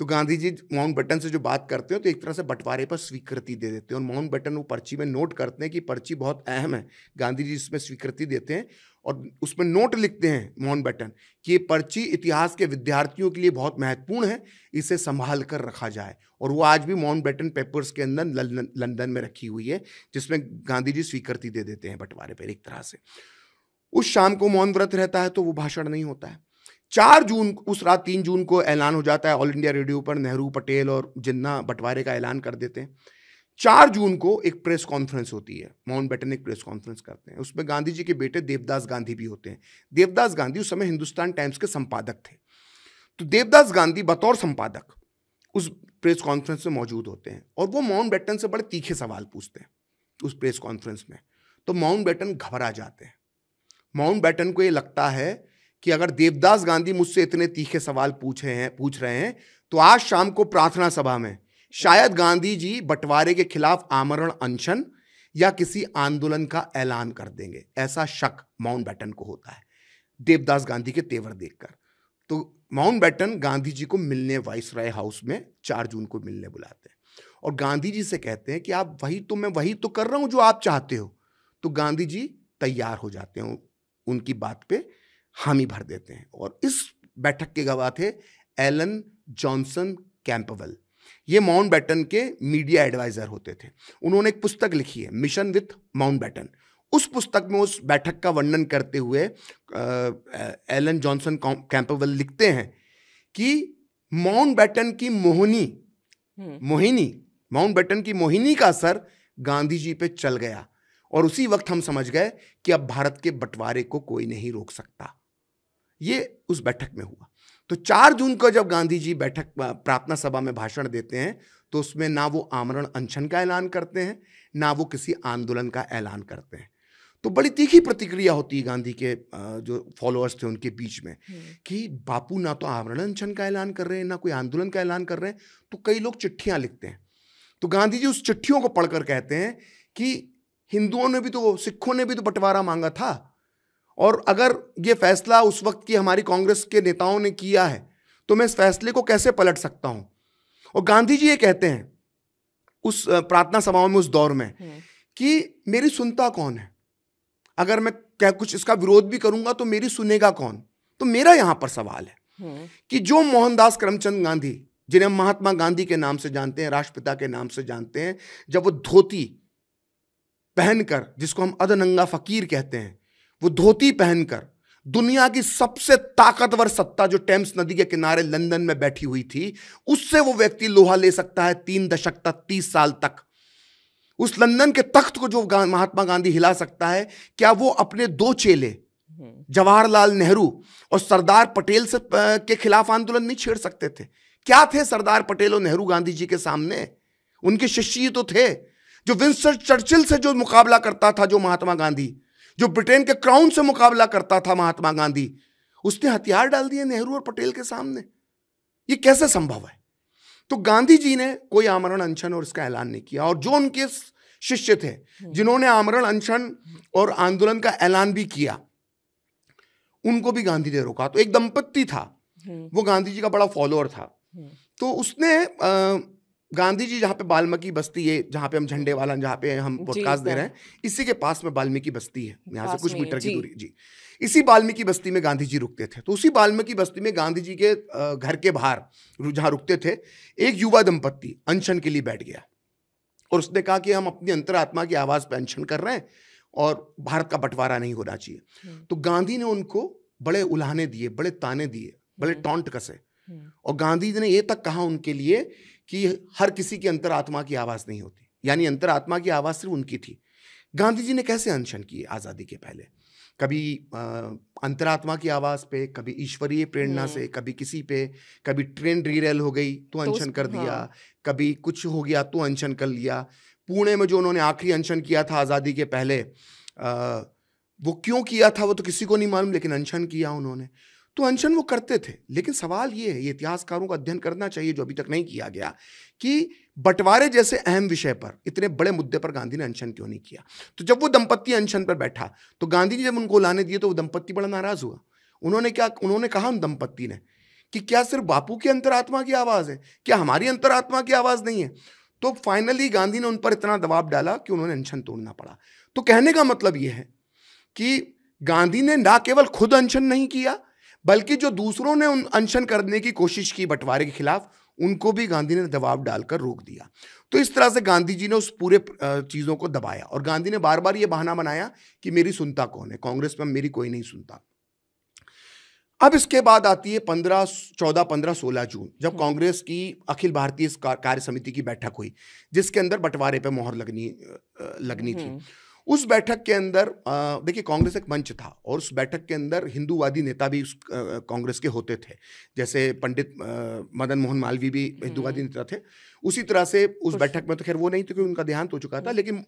तो गांधी जी माउंटबेटन से जो बात करते हैं तो एक तरह से बंटवारे पर स्वीकृति दे देते हैं, और माउंटबेटन वो पर्ची में नोट करते हैं कि पर्ची बहुत अहम है। गांधी जी इसमें स्वीकृति देते हैं और उसमें नोट लिखते हैं माउंटबेटन कि ये पर्ची इतिहास के विद्यार्थियों के लिए बहुत महत्वपूर्ण है, इसे संभाल कर रखा जाए। और वो आज भी माउंटबेटन पेपर्स के अंदर लंदन में रखी हुई है, जिसमें गांधी जी स्वीकृति दे देते हैं बंटवारे पर एक तरह से। उस शाम को मौन व्रत रहता है, तो वो भाषण नहीं होता है। 4 जून, उस रात 3 जून को ऐलान हो जाता है ऑल इंडिया रेडियो पर, नेहरू, पटेल और जिन्ना बंटवारे का ऐलान कर देते हैं। 4 जून को एक प्रेस कॉन्फ्रेंस होती है, माउंटबेटन एक प्रेस कॉन्फ्रेंस करते हैं, उसमें गांधी जी के बेटे देवदास गांधी भी होते हैं। देवदास गांधी उस समय हिंदुस्तान टाइम्स के संपादक थे। तो देवदास गांधी बतौर संपादक उस प्रेस कॉन्फ्रेंस में मौजूद होते हैं, और वो माउंटबेटन से बड़े तीखे सवाल पूछते हैं उस प्रेस कॉन्फ्रेंस में। तो माउंटबेटन घबरा जाते हैं। माउंटबेटन को ये लगता है कि अगर देवदास गांधी मुझसे इतने तीखे सवाल पूछ रहे हैं तो आज शाम को प्रार्थना सभा में शायद गांधी जी बंटवारे के खिलाफ आमरण अनशन या किसी आंदोलन का ऐलान कर देंगे, ऐसा शक माउंटबेटन को होता है देवदास गांधी के तेवर देखकर। तो माउंटबेटन गांधी जी को मिलने वाइसराय हाउस में 4 जून को मिलने बुलाते हैं, और गांधी जी से कहते हैं कि आप मैं वही तो कर रहा हूं जो आप चाहते हो। तो गांधी जी तैयार हो जाते हैं, उनकी बात पे हामी भर देते हैं। और इस बैठक के गवाह थे एलन जॉनसन कैंपबेल। ये माउंटबेटन के मीडिया एडवाइजर होते थे। उन्होंने एक पुस्तक लिखी है, मिशन विथ माउंटबेटन। उस पुस्तक में उस बैठक का वर्णन करते हुए एलन जॉनसन कैंपबेल लिखते हैं कि माउंटबेटन की मोहिनी का असर गांधी जी पे चल गया, और उसी वक्त हम समझ गए कि अब भारत के बंटवारे को कोई नहीं रोक सकता। ये उस बैठक में हुआ। तो 4 जून को जब गांधी जी प्रार्थना सभा में भाषण देते हैं, तो उसमें ना वो आमरण अनशन का ऐलान करते हैं, ना वो किसी आंदोलन का ऐलान करते हैं। तो बड़ी तीखी प्रतिक्रिया होती है गांधी के जो फॉलोअर्स थे उनके बीच में कि बापू ना तो आमरण अनशन का ऐलान कर रहे हैं, ना कोई आंदोलन का ऐलान कर रहे हैं। तो कई लोग चिट्ठियां लिखते हैं। तो गांधी जी उस चिट्ठियों को पढ़कर कहते हैं कि हिंदुओं ने भी तो, सिखों ने भी तो बंटवारा मांगा था, और अगर ये फैसला उस वक्त की हमारी कांग्रेस के नेताओं ने किया है तो मैं इस फैसले को कैसे पलट सकता हूं। और गांधी जी ये कहते हैं उस प्रार्थना सभाओं में उस दौर में कि मेरी सुनता कौन है, अगर मैं क्या कुछ इसका विरोध भी करूंगा तो मेरी सुनेगा कौन। तो मेरा यहां पर सवाल है कि जो मोहनदास करमचंद गांधी, जिन्हें महात्मा गांधी के नाम से जानते हैं, राष्ट्रपिता के नाम से जानते हैं, जब वो धोती पहनकर, जिसको हम अधनंगा फकीर कहते हैं, वो धोती पहनकर दुनिया की सबसे ताकतवर सत्ता जो टेम्स नदी के किनारे लंदन में बैठी हुई थी, उससे वो व्यक्ति लोहा ले सकता है 3 दशक तक, 30 साल तक। उस लंदन के तख्त को जो महात्मा गांधी हिला सकता है, क्या वो अपने 2 चेले जवाहरलाल नेहरू और सरदार पटेल से के खिलाफ आंदोलन नहीं छेड़ सकते थे? क्या थे सरदार पटेल और नेहरू गांधी जी के सामने? उनके शिष्य तो थे। जो विंस्टन चर्चिल से जो मुकाबला करता था, जो महात्मा गांधी, जो ब्रिटेन के क्राउन से मुकाबला करता था महात्मा गांधी, उसने हथियार डाल दिए नेहरू और पटेल के सामने। ये कैसे संभव है? तो गांधी जी ने कोई आमरण अनशन और इसका ऐलान नहीं किया, और जो उनके शिष्य थे जिन्होंने आमरण अनशन और आंदोलन का ऐलान भी किया, उनको भी गांधी ने रोका। तो एक दंपत्ति था, वो गांधी जी का बड़ा फॉलोअर था, तो उसने गांधी जी जहाँ पे वाल्मीकि बस्ती है, जहाँ पे हम झंडे वाला, जहाँ पे हम पॉडकास्ट दे रहे हैं, इसी के पास में वाल्मीकि बस्ती है, यहाँ से कुछ मीटर की दूरी जी। इसी वाल्मीकि बस्ती में गांधी जी रुकते थे। तो उसी वाल्मीकि बस्ती में गांधी जी के घर के बाहर जहाँ रुकते थे, एक युवा दंपत्ति अनशन के लिए बैठ गया, और उसने कहा कि हम अपनी अंतरात्मा की आवाज पे अनशन कर रहे हैं और भारत का बंटवारा नहीं होना चाहिए। तो गांधी ने उनको बड़े उल्हाने दिए, बड़े ताने दिए, बड़े टॉन्ट कसे, और गांधी जी ने ये तक कहा उनके लिए कि हर किसी की अंतरात्मा की आवाज नहीं होती, यानी अंतरात्मा की आवाज सिर्फ उनकी थी। गांधी जी ने कैसे अनशन किए आजादी के पहले? कभी अंतरात्मा की आवाज पे, कभी ईश्वरीय प्रेरणा से, कभी किसी पे, कभी ट्रेन डीरेल हो गई तो अनशन कर दिया, कभी कुछ हो गया तो अनशन कर लिया। पुणे में जो उन्होंने आखिरी अनशन किया था आजादी के पहले, वो क्यों किया था वो तो किसी को नहीं मालूम, लेकिन अनशन किया उन्होंने। तो अनशन वो करते थे, लेकिन सवाल ये है, ये इतिहासकारों का अध्ययन करना चाहिए जो अभी तक नहीं किया गया, कि बंटवारे जैसे अहम विषय पर, इतने बड़े मुद्दे पर गांधी ने अनशन क्यों नहीं किया। तो जब वो दंपत्ति अनशन पर बैठा, तो गांधी जी जब उनको लाने दिए तो वो दंपत्ति बड़ा नाराज हुआ। उन्होंने कहा उन दंपत्ति ने कि क्या सिर्फ बापू की अंतरात्मा की आवाज है, क्या हमारी अंतरात्मा की आवाज नहीं है? तो फाइनली गांधी ने उन पर इतना दबाव डाला कि उन्होंने अनशन तोड़ना पड़ा। तो कहने का मतलब यह है कि गांधी ने ना केवल खुद अनशन नहीं किया, बल्कि जो दूसरों ने उन अनशन करने की कोशिश की बंटवारे के खिलाफ, उनको भी गांधी ने दबाव डालकर रोक दिया। तो इस तरह से गांधी जी ने उस पूरे चीजों को दबाया, और गांधी ने बार बार ये बहाना बनाया कि मेरी सुनता कौन है, कांग्रेस में मेरी कोई नहीं सुनता। अब इसके बाद आती है 14-15-16 जून, जब कांग्रेस की अखिल भारतीय कार्य समिति की बैठक हुई, जिसके अंदर बंटवारे पे मोहर लगनी थी। उस बैठक के अंदर देखिए, कांग्रेस एक मंच था, और उस बैठक के अंदर हिंदूवादी नेता भी उस कांग्रेस के होते थे, जैसे पंडित मदन मोहन मालवीय भी हिंदूवादी नेता थे। उसी तरह से उस बैठक में तो खैर वो नहीं थे क्योंकि उनका देहांत हो चुका था, लेकिन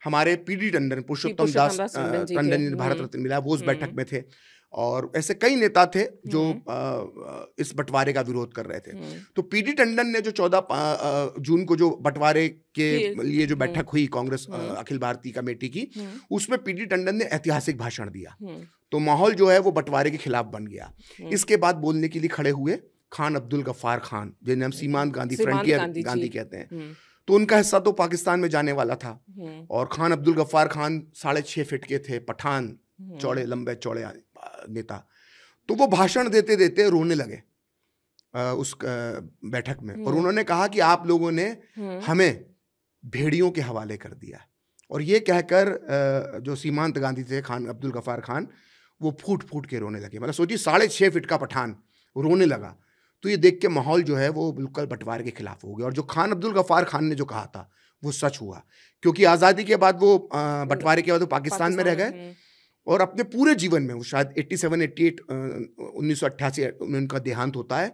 हमारे पीडी टंडन, पुरुषोत्तम दास टंडन जिन्हें भारत रत्न मिला, वो उस बैठक में थे, और ऐसे कई नेता थे जो इस बंटवारे का विरोध कर रहे थे। तो पीडी टंडन ने जो 14 जून को जो बंटवारे के लिए जो बैठक हुई कांग्रेस अखिल भारतीय कमेटी की, उसमें पीडी टंडन ने ऐतिहासिक भाषण दिया। तो माहौल जो है वो बंटवारे के खिलाफ बन गया। इसके बाद बोलने के लिए खड़े हुए खान अब्दुल गफ्फार खान, जिन्हें हम सीमांत गांधी, फ्रंटियर गांधी कहते हैं। तो उनका हिस्सा तो पाकिस्तान में जाने वाला था, और खान अब्दुल गफ्फार खान 6.5 फीट के थे, पठान, चौड़े, लंबे चौड़े नेता। तो वो भाषण देते देते रोने लगे उस बैठक में, और उन्होंने कहा कि आप लोगों ने हमें भेड़ियों के हवाले कर दिया। और ये कहकर जो सीमांत गांधी थे, खान अब्दुल गफ्फार खान, वो फूट फूट के रोने लगे। मतलब सोचिए, 6.5 फीट का पठान रोने लगा। तो ये देख के माहौल जो है वो बिल्कुल बंटवारे के खिलाफ हो गया, और जो खान अब्दुल गफ्फार खान ने जो कहा था वो सच हुआ, क्योंकि आज़ादी के बाद वो बंटवारे के बाद वो पाकिस्तान में रह गए, और अपने पूरे जीवन में, वो शायद 1988 में उनका देहांत होता है,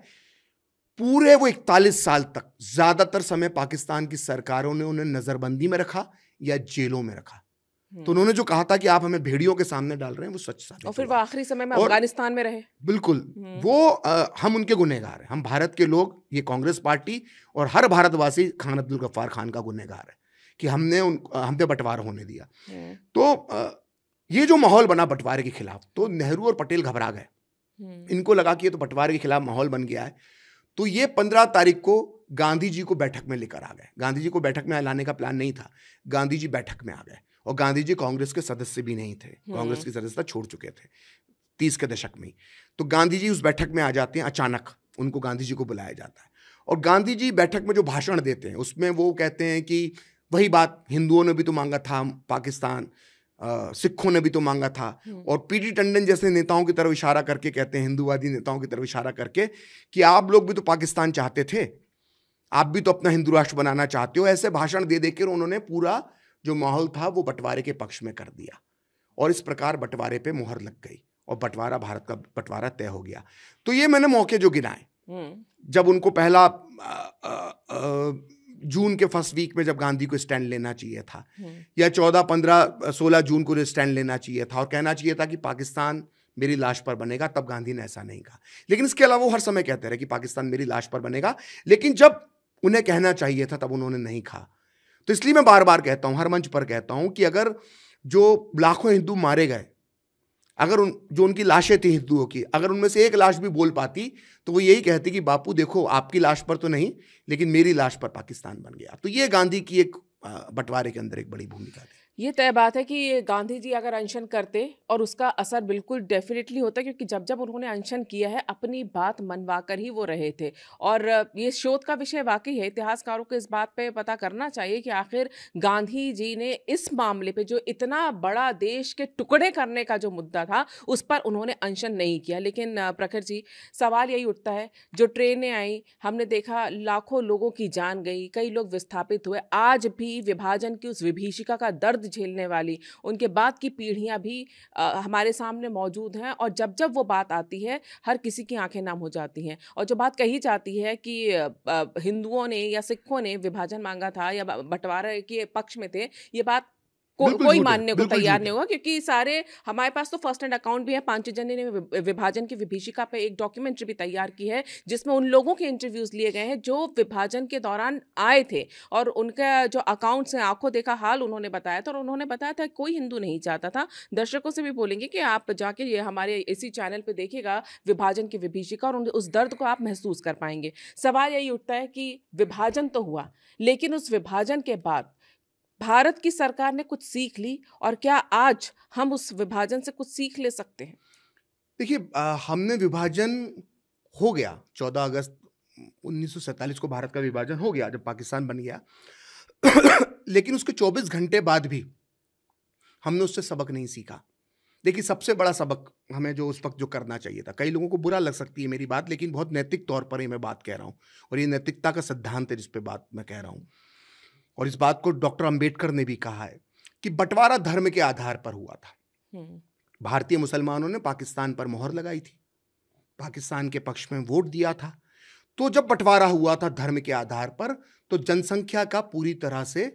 पूरे वो 41 साल तक ज्यादातर समय पाकिस्तान की सरकारों ने उन्हें नजरबंदी में रखा या जेलों में रखा। तो उन्होंने जो कहा था कि आप हमें भेड़ियों के सामने डाल रहे हैं, वो सच साबित। और फिर वो आखिरी समय में अफगानिस्तान में रहे। बिल्कुल, वो हम उनके गुनहगार हैं, हम भारत के लोग, ये कांग्रेस पार्टी और हर भारतवासी खान अब्दुल गफ्फार खान का गुनहगार है कि हमने पे बंटवारा होने दिया। तो ये जो माहौल बना बंटवारे के खिलाफ, तो नेहरू और पटेल घबरा गए। इनको लगा कि ये तो बंटवारे के खिलाफ माहौल बन गया है। तो ये 15 तारीख को गांधी जी को बैठक में लेकर आ गए। गांधी जी को बैठक में लाने का प्लान नहीं था, गांधी जी बैठक में आ गए, और गांधी जी कांग्रेस के सदस्य भी नहीं थे, कांग्रेस की सदस्यता छोड़ चुके थे 30 के दशक में ही। तो गांधी जी उस बैठक में आ जाते हैं, अचानक उनको गांधी जी को बुलाया जाता है, और गांधी जी बैठक में जो भाषण देते हैं उसमें वो कहते हैं कि वही बात, हिंदुओं ने भी तो मांगा था पाकिस्तान, सिखों ने भी तो मांगा था, और पीडी टंडन जैसे नेताओं की तरफ इशारा करके कहते हैं, हिंदूवादी नेताओं की तरफ इशारा करके, कि आप लोग भी तो पाकिस्तान चाहते थे, आप भी तो अपना हिंदू राष्ट्र बनाना चाहते हो। ऐसे भाषण दे देकर उन्होंने पूरा जो माहौल था वो बंटवारे के पक्ष में कर दिया, और इस प्रकार बंटवारे पे मोहर लग गई, और बंटवारा, भारत का बंटवारा तय हो गया। तो ये मैंने मौके जो गिनाए, जब उनको पहला जून के फर्स्ट वीक में जब गांधी को स्टैंड लेना चाहिए था, या 14, 15, 16 जून को स्टैंड लेना चाहिए था और कहना चाहिए था कि पाकिस्तान मेरी लाश पर बनेगा, तब गांधी ने ऐसा नहीं कहा। लेकिन इसके अलावा वो हर समय कहते रहे कि पाकिस्तान मेरी लाश पर बनेगा, लेकिन जब उन्हें कहना चाहिए था तब उन्होंने नहीं कहा। तो इसलिए मैं बार बार कहता हूं, हर मंच पर कहता हूं कि अगर जो लाखों हिंदू मारे गए, अगर जो उनकी लाशें थी हिंदुओं की, अगर उनमें से एक लाश भी बोल पाती तो वो यही कहती कि बापू देखो, आपकी लाश पर तो नहीं लेकिन मेरी लाश पर पाकिस्तान बन गया। तो ये गांधी की एक बंटवारे के अंदर एक बड़ी भूमिका थी। ये तय बात है कि गांधी जी अगर अनशन करते और उसका असर बिल्कुल डेफिनेटली होता, क्योंकि जब जब उन्होंने अनशन किया है अपनी बात मनवा कर ही वो रहे थे। और ये शोध का विषय वाकई है, इतिहासकारों को इस बात पे पता करना चाहिए कि आखिर गांधी जी ने इस मामले पे जो इतना बड़ा देश के टुकड़े करने का जो मुद्दा था उस पर उन्होंने अनशन नहीं किया। लेकिन प्रखर जी, सवाल यही उठता है, जो ट्रेनें आई हमने देखा लाखों लोगों की जान गई, कई लोग विस्थापित हुए, आज भी विभाजन की उस विभीषिका का दर्द झेलने वाली उनके बाद की पीढ़ियां भी हमारे सामने मौजूद हैं। और जब जब वो बात आती है हर किसी की आंखें नम हो जाती हैं। और जो बात कही जाती है कि हिंदुओं ने या सिखों ने विभाजन मांगा था या बंटवारे के पक्ष में थे, ये बात कोई मानने को तैयार नहीं होगा, क्योंकि सारे हमारे पास तो फर्स्ट हैंड अकाउंट भी है। पांचजन्य ने विभाजन की विभीषिका पे एक डॉक्यूमेंट्री भी तैयार की है जिसमें उन लोगों के इंटरव्यूज लिए गए हैं जो विभाजन के दौरान आए थे और उनका जो अकाउंट्स हैं, आंखों देखा हाल उन्होंने बताया था। और उन्होंने बताया था कोई हिंदू नहीं चाहता था। दर्शकों से भी बोलेंगे कि आप जाके ये हमारे इसी चैनल पर देखिएगा विभाजन की विभीषिका और उस दर्द को आप महसूस कर पाएंगे। सवाल यही उठता है कि विभाजन तो हुआ, लेकिन उस विभाजन के बाद भारत की सरकार ने कुछ सीख ली, और क्या आज हम उस विभाजन से कुछ सीख ले सकते हैं? देखिए, हमने विभाजन हो गया 14 अगस्त 1947 को भारत का विभाजन हो गया जब पाकिस्तान बन गया। लेकिन उसके 24 घंटे बाद भी हमने उससे सबक नहीं सीखा। देखिए, सबसे बड़ा सबक हमें जो उस वक्त जो करना चाहिए था, कई लोगों को बुरा लग सकती है मेरी बात, लेकिन बहुत नैतिक तौर पर ही मैं बात कह रहा हूँ और ये नैतिकता का सिद्धांत है जिस पे बात मैं कह रहा हूँ। और इस बात को डॉक्टर अंबेडकर ने भी कहा है कि बंटवारा धर्म के आधार पर हुआ था। भारतीय मुसलमानों ने पाकिस्तान पर मोहर लगाई थी, पाकिस्तान के पक्ष में वोट दिया था। तो जब बंटवारा हुआ था धर्म के आधार पर, तो जनसंख्या का पूरी तरह से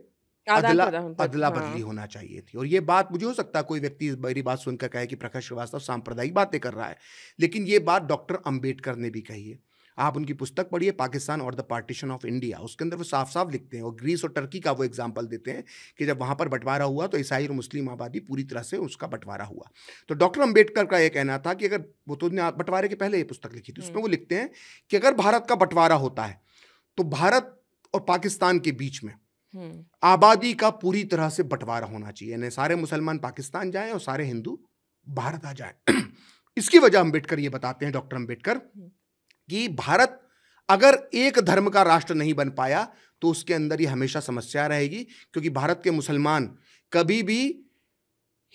अदला बदली होना चाहिए थी। और ये बात, मुझे हो सकता है कोई व्यक्ति मेरी बात सुनकर कहे कि प्रकाश श्रीवास्तव सांप्रदायिक बातें कर रहा है, लेकिन ये बात डॉक्टर अंबेडकर ने भी कही है। आप उनकी पुस्तक पढ़िए, पाकिस्तान और द पार्टीशन ऑफ इंडिया, उसके अंदर वो साफ साफ लिखते हैं और ग्रीस और टर्की का वो एग्जाम्पल देते हैं कि जब वहाँ पर बंटवारा हुआ तो ईसाई और मुस्लिम आबादी पूरी तरह से उसका बंटवारा हुआ। तो डॉक्टर अंबेडकर का ये कहना था कि अगर वो, तो बंटवारे के पहले ये पुस्तक लिखी थी, उसमें वो लिखते हैं कि अगर भारत का बंटवारा होता है तो भारत और पाकिस्तान के बीच में आबादी का पूरी तरह से बंटवारा होना चाहिए, यानी सारे मुसलमान पाकिस्तान जाएं और सारे हिंदू भारत आ जाएं। इसकी वजह अंबेडकर ये बताते हैं, डॉक्टर अंबेडकर, कि भारत अगर एक धर्म का राष्ट्र नहीं बन पाया तो उसके अंदर ये हमेशा समस्या रहेगी, क्योंकि भारत के मुसलमान कभी भी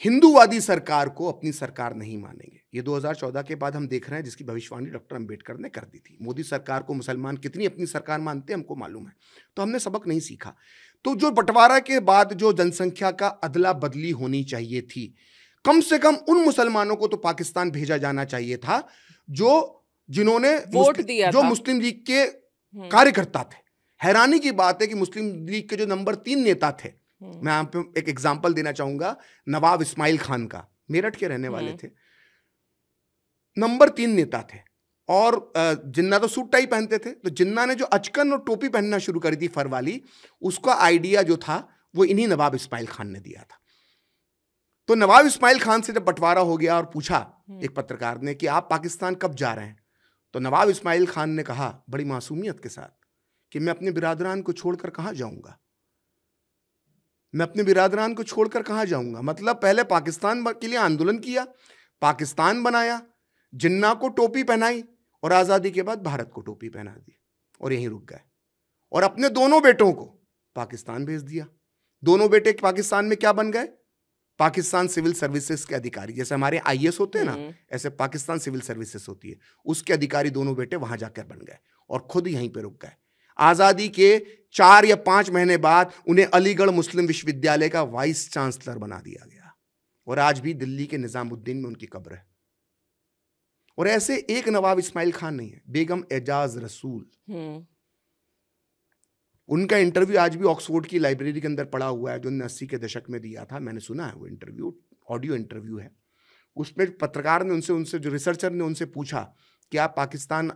हिंदूवादी सरकार को अपनी सरकार नहीं मानेंगे। ये 2014 के बाद हम देख रहे हैं, जिसकी भविष्यवाणी डॉक्टर अंबेडकर ने कर दी थी। मोदी सरकार को मुसलमान कितनी अपनी सरकार मानते हैं हमको मालूम है। तो हमने सबक नहीं सीखा। तो जो बंटवारा के बाद जो जनसंख्या का अदला बदली होनी चाहिए थी, कम से कम उन मुसलमानों को तो पाकिस्तान भेजा जाना चाहिए था जिन्होंने वोट दिया, जो मुस्लिम लीग के कार्यकर्ता थे। हैरानी की बात है कि मुस्लिम लीग के जो नंबर 3 नेता थे, मैं आप पे एक एग्जांपल देना चाहूंगा नवाब इस्माइल खान का, मेरठ के रहने वाले थे, नंबर 3 नेता थे। और जिन्ना तो सूट टाई पहनते थे, तो जिन्ना ने जो अचकन और टोपी पहनना शुरू करी थी फर वाली, उसका आइडिया जो था वो इन्हीं नवाब इस्माइल खान ने दिया था। तो नवाब इस्माइल खान से जब बंटवारा हो गया और पूछा एक पत्रकार ने कि आप पाकिस्तान कब जा रहे हैं, तो नवाब इस्माइल खान ने कहा बड़ी मासूमियत के साथ कि मैं अपने बिरादरान को छोड़कर कहां जाऊंगा, मैं अपने बिरादरान को छोड़कर कहां जाऊंगा। मतलब पहले पाकिस्तान के लिए आंदोलन किया, पाकिस्तान बनाया, जिन्ना को टोपी पहनाई और आज़ादी के बाद भारत को टोपी पहना दी और यहीं रुक गए। और अपने दोनों बेटों को पाकिस्तान भेज दिया। दोनों बेटे पाकिस्तान में क्या बन गए? पाकिस्तान सिविल सर्विसेज के अधिकारी। जैसे हमारे आईएएस होते हैं ना, ऐसे पाकिस्तान सिविल सर्विसेज होती है, उसके अधिकारी दोनों बेटे वहां जाकर बन गए और खुद यहीं पे रुक गए। आजादी के 4 या 5 महीने बाद उन्हें अलीगढ़ मुस्लिम विश्वविद्यालय का वाइस चांसलर बना दिया गया और आज भी दिल्ली के निजामुद्दीन में उनकी कब्र है। और ऐसे एक नवाब इस्माइल खान नहीं है, बेगम एजाज रसूल, उनका इंटरव्यू आज भी ऑक्सफोर्ड की लाइब्रेरी के अंदर पड़ा हुआ है, जो 80 के दशक में दिया था। मैंने सुना है वो इंटरव्यू, ऑडियो इंटरव्यू है। उसमें पत्रकार ने उनसे जो रिसर्चर ने उनसे पूछा कि आप पाकिस्तान,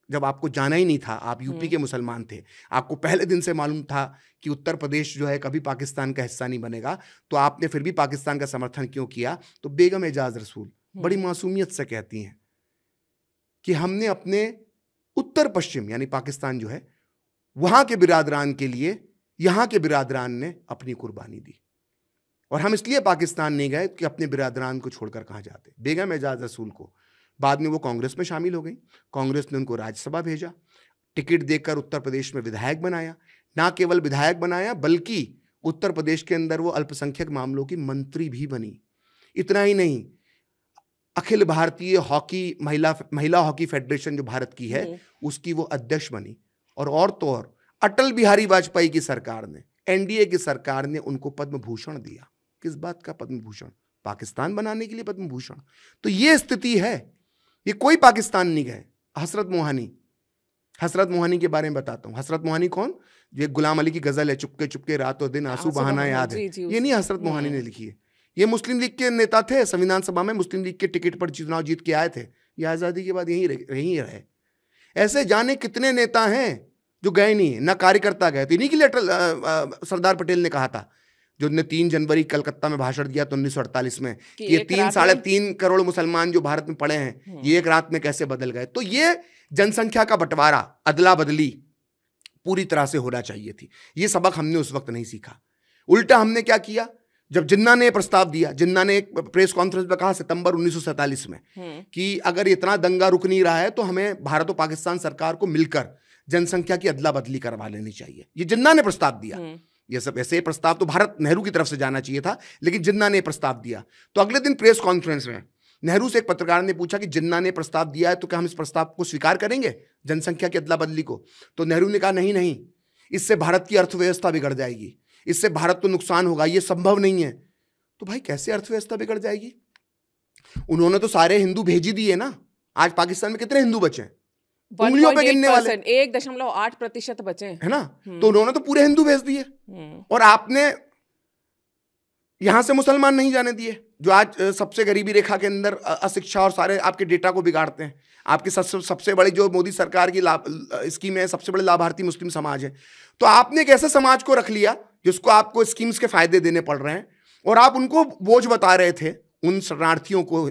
जब आपको जाना ही नहीं था, आप यूपी के मुसलमान थे, आपको पहले दिन से मालूम था कि उत्तर प्रदेश जो है कभी पाकिस्तान का हिस्सा नहीं बनेगा, तो आपने फिर भी पाकिस्तान का समर्थन क्यों किया? तो बेगम एजाज रसूल बड़ी मासूमियत से कहती हैं कि हमने अपने उत्तर पश्चिम यानी पाकिस्तान जो है वहां के बिरादरान के लिए यहां के बिरादरान ने अपनी कुर्बानी दी, और हम इसलिए पाकिस्तान नहीं गए कि अपने बिरादरान को छोड़कर कहां जाते। बेगम एजाज रसूल को बाद में वो कांग्रेस में शामिल हो गई, कांग्रेस ने उनको राज्यसभा भेजा, टिकट देकर उत्तर प्रदेश में विधायक बनाया। ना केवल विधायक बनाया बल्कि उत्तर प्रदेश के अंदर वो अल्पसंख्यक मामलों की मंत्री भी बनी। इतना ही नहीं, अखिल भारतीय हॉकी महिला हॉकी फेडरेशन जो भारत की है उसकी वो अध्यक्ष बनी। और तो और अटल बिहारी वाजपेयी की सरकार ने, एनडीए की सरकार ने उनको पद्म भूषण दिया। किस बात का पद्म भूषण? पाकिस्तान बनाने के लिए पद्म भूषण। तो ये स्थिति है, ये कोई पाकिस्तान नहीं गए। हसरत मोहानी के बारे में बताता हूं। हसरत मोहानी कौन? ये गुलाम अली की गजल है, चुपके चुपके रातों दिन आंसू बहाना याद है। ये नहीं हसरत मोहानी ने लिखी है, ये मुस्लिम लीग के नेता थे, संविधान सभा में मुस्लिम लीग के टिकट पर चुनाव जीत के आए थे। ये आजादी के बाद यहीं रहे। ऐसे जाने कितने नेता हैं जो गए नहीं, ना कार्यकर्ता गए। तो इन्हीं के लिए सरदार पटेल ने कहा था, जो ने 3 जनवरी कलकत्ता में भाषण दिया तो 1948 में, कि ये 3-3.5 करोड़ मुसलमान जो भारत में पड़े हैं ये एक रात में कैसे बदल गए। तो ये जनसंख्या का बंटवारा, अदला बदली पूरी तरह से होना चाहिए थी। ये सबक हमने उस वक्त नहीं सीखा। उल्टा हमने क्या किया, जब जिन्ना ने प्रस्ताव दिया, जिन्ना ने एक प्रेस कॉन्फ्रेंस में कहा सितंबर 1947 में कि अगर इतना दंगा रुक नहीं रहा है तो हमें भारत और पाकिस्तान सरकार को मिलकर जनसंख्या की अदला बदली करवा लेनी चाहिए। ये जिन्ना ने प्रस्ताव दिया। ये सब ऐसे प्रस्ताव तो भारत नेहरू की तरफ से जाना चाहिए था, लेकिन जिन्ना ने प्रस्ताव दिया। तो अगले दिन प्रेस कॉन्फ्रेंस में नेहरू से एक पत्रकार ने पूछा कि जिन्ना ने प्रस्ताव दिया है तो क्या हम इस प्रस्ताव को स्वीकार करेंगे, जनसंख्या की अदला बदली को? तो नेहरू ने कहा नहीं, इससे भारत की अर्थव्यवस्था बिगड़ जाएगी, इससे भारत को नुकसान होगा, ये संभव नहीं है। तो भाई कैसे अर्थव्यवस्था बिगड़ जाएगी? उन्होंने तो सारे हिंदू भेज ही दिए ना। आज पाकिस्तान में कितने हिंदू बचे हैं? उंगलियों पे गिनने वाले 1.8% बचे है ना। तो उन्होंने तो पूरे हिंदू भेज दिए, और आपने यहां से मुसलमान नहीं जाने दिए, जो आज सबसे गरीबी रेखा के अंदर अशिक्षा और सारे आपके डेटा को बिगाड़ते हैं। आपकी सबसे बड़ी जो मोदी सरकार की स्कीम है, सबसे बड़े लाभार्थी मुस्लिम समाज है। तो आपने एक ऐसे समाज को रख लिया जिसको आपको स्कीम्स के फायदे देने पड़ रहे हैं, और आप उनको बोझ बता रहे थे उन शरणार्थियों को,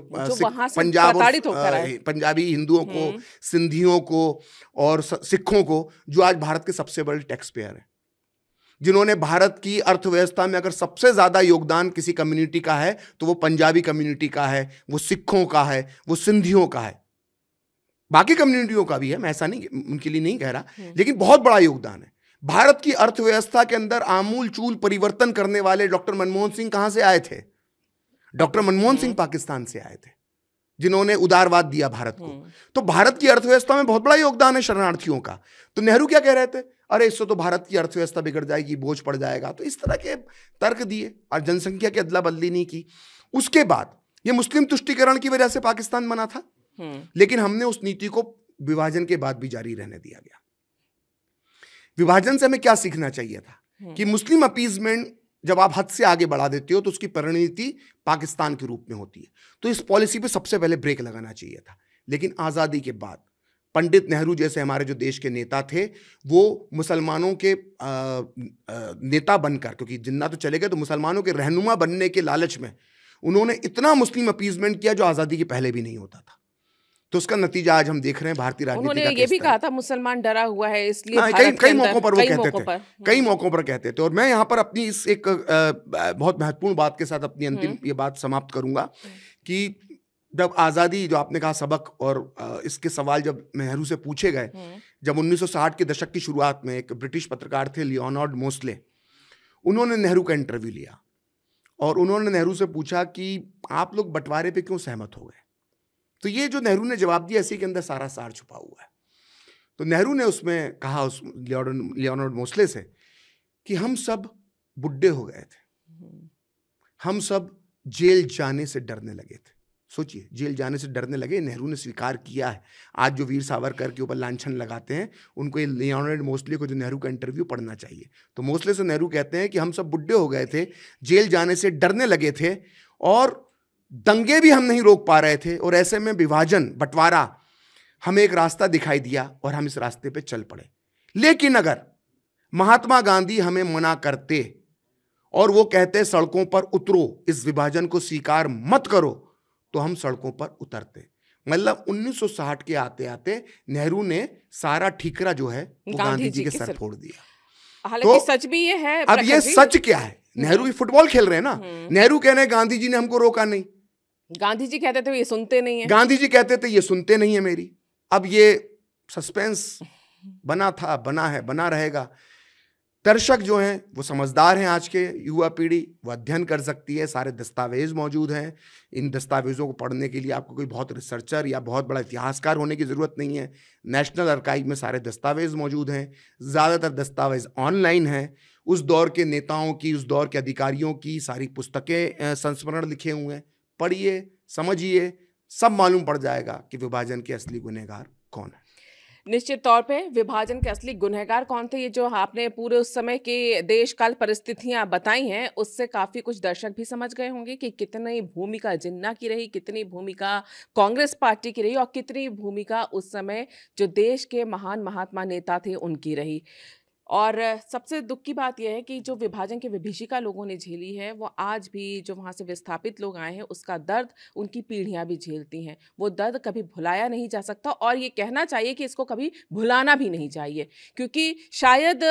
पंजाबी हिंदुओं को, सिंधियों को और सिखों को, जो आज भारत के सबसे बड़े टैक्स पेयर हैं, जिन्होंने भारत की अर्थव्यवस्था में अगर सबसे ज्यादा योगदान किसी कम्युनिटी का है तो वो पंजाबी कम्युनिटी का है, वो सिखों का है, वो सिंधियों का है। बाकी कम्युनिटियों का भी है, मैं ऐसा नहीं उनके लिए नहीं कह रहा, लेकिन बहुत बड़ा योगदान है। भारत की अर्थव्यवस्था के अंदर आमूल चूल परिवर्तन करने वाले डॉक्टर मनमोहन सिंह कहां से आए थे? डॉक्टर मनमोहन सिंह पाकिस्तान से आए थे, जिन्होंने उदारवाद दिया भारत को। तो भारत की अर्थव्यवस्था में बहुत बड़ा योगदान है शरणार्थियों का। तो नेहरू क्या कह रहे थे? अरे इससे तो भारत की अर्थव्यवस्था बिगड़ जाएगी, बोझ पड़ जाएगा। तो इस तरह के तर्क दिए और जनसंख्या की अदला बदली नहीं की। उसके बाद ये मुस्लिम तुष्टीकरण की वजह से पाकिस्तान बना था, लेकिन हमने उस नीति को विभाजन के बाद भी जारी रहने दिया गया। विभाजन से हमें क्या सीखना चाहिए था कि मुस्लिम अपीजमेंट जब आप हद से आगे बढ़ा देते हो तो उसकी परिणति पाकिस्तान के रूप में होती है। तो इस पॉलिसी पे सबसे पहले ब्रेक लगाना चाहिए था। लेकिन आज़ादी के बाद पंडित नेहरू जैसे हमारे जो देश के नेता थे, वो मुसलमानों के नेता बनकर, क्योंकि जिन्ना तो चले गए, तो मुसलमानों के रहनुमा बनने के लालच में उन्होंने इतना मुस्लिम अपीजमेंट किया जो आज़ादी के पहले भी नहीं होता था। तो उसका नतीजा आज हम देख रहे हैं भारतीय राजनीति का। उन्होंने ये भी कहा था मुसलमान डरा हुआ है, इसलिए कई मौकों पर वो कहते थे, कई मौकों पर कहते थे। और मैं यहाँ पर अपनी इस एक बहुत महत्वपूर्ण बात के साथ अपनी अंतिम ये बात समाप्त करूंगा कि जब आज़ादी, जो आपने कहा सबक, और इसके सवाल जब नेहरू से पूछे गए, जब 1960 के दशक की शुरुआत में एक ब्रिटिश पत्रकार थे लियोनार्ड मोस्ले, उन्होंने नेहरू का इंटरव्यू लिया और उन्होंने नेहरू से पूछा कि आप लोग बंटवारे पे क्यों सहमत हो गए। तो ये जो नेहरू ने जवाब दिया, इसी के अंदर सारा सार छुपा हुआ है। तो नेहरू ने उसमें कहा, उस लियोनार्ड मोस्ले से, कि हम सब बुढ़े हो गए थे, हम सब जेल जाने से डरने लगे थे, सोचिए, जेल जाने से डरने लगे, नेहरू ने स्वीकार किया है। आज जो वीर सावरकर के ऊपर लांछन लगाते हैं, उनको ये लियोनार्ड मोस्ले को जो नेहरू का इंटरव्यू पढ़ना चाहिए। तो मोस्ले से नेहरू कहते हैं कि हम सब बुड्ढे हो गए थे, जेल जाने से डरने लगे थे और दंगे भी हम नहीं रोक पा रहे थे, और ऐसे में विभाजन, बंटवारा, हमें एक रास्ता दिखाई दिया और हम इस रास्ते पे चल पड़े। लेकिन अगर महात्मा गांधी हमें मना करते और वो कहते सड़कों पर उतरो, इस विभाजन को स्वीकार मत करो, तो हम सड़कों पर उतरते। मतलब 1960 के आते आते नेहरू ने सारा ठीकरा जो है वो गांधी जी के सर फोड़ दिया। हालांकि सच भी ये है। अब ये सच क्या है? नेहरू भी फुटबॉल खेल रहे हैं ना। नेहरू कह रहे हैं गांधी जी ने हमको रोका नहीं, गांधी जी कहते थे ये सुनते नहीं है, गांधी जी कहते थे ये सुनते नहीं है मेरी। अब ये सस्पेंस बना था, बना है, बना रहेगा। दर्शक जो हैं वो समझदार हैं, आज के युवा पीढ़ी, वो अध्ययन कर सकती है, सारे दस्तावेज मौजूद हैं। इन दस्तावेजों को पढ़ने के लिए आपको कोई बहुत रिसर्चर या बहुत बड़ा इतिहासकार होने की ज़रूरत नहीं है। नेशनल आर्काइव में सारे दस्तावेज मौजूद हैं, ज़्यादातर दस्तावेज ऑनलाइन हैं। उस दौर के नेताओं की, उस दौर के अधिकारियों की सारी पुस्तकें, संस्मरण लिखे हुए हैं। पढ़िए, समझिए, सब मालूम पड़ जाएगा कि विभाजन के असली गुनहगार कौन है। निश्चित तौर पे विभाजन के असली गुनहगार कौन थे, ये जो आपने पूरे उस समय के देश काल परिस्थितियां बताई हैं, उससे काफी कुछ दर्शक भी समझ गए होंगे कि कितनी भूमिका जिन्ना की रही, कितनी भूमिका कांग्रेस पार्टी की रही और कितनी भूमिका उस समय जो देश के महान महात्मा नेता थे उनकी रही। और सबसे दुख की बात यह है कि जो विभाजन की विभीषिका लोगों ने झेली है, वो आज भी जो वहाँ से विस्थापित लोग आए हैं उसका दर्द उनकी पीढ़ियाँ भी झेलती हैं। वो दर्द कभी भुलाया नहीं जा सकता और ये कहना चाहिए कि इसको कभी भुलाना भी नहीं चाहिए, क्योंकि शायद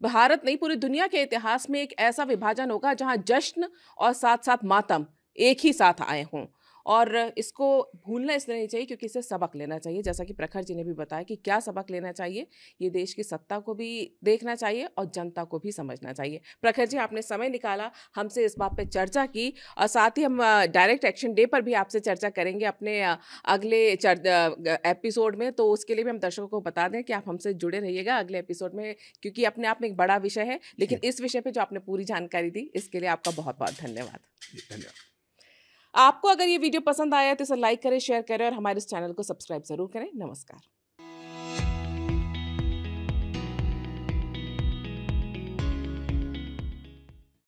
भारत नहीं पूरी दुनिया के इतिहास में एक ऐसा विभाजन होगा जहाँ जश्न और साथ साथ मातम एक ही साथ आए हों। और इसको भूलना इसलिए नहीं चाहिए क्योंकि इससे सबक लेना चाहिए, जैसा कि प्रखर जी ने भी बताया कि क्या सबक लेना चाहिए। ये देश की सत्ता को भी देखना चाहिए और जनता को भी समझना चाहिए। प्रखर जी, आपने समय निकाला, हमसे इस बात पे चर्चा की और साथ ही हम डायरेक्ट एक्शन डे पर भी आपसे चर्चा करेंगे अपने अगले एपिसोड में। तो उसके लिए भी हम दर्शकों को बता दें कि आप हमसे जुड़े रहिएगा अगले एपिसोड में, क्योंकि अपने आप में एक बड़ा विषय है, लेकिन इस विषय पर जो आपने पूरी जानकारी दी इसके लिए आपका बहुत बहुत धन्यवाद। धन्यवाद। आपको अगर ये वीडियो पसंद आया तो इसे लाइक करें, शेयर करें और हमारे इस चैनल को सब्सक्राइब जरूर करें। नमस्कार।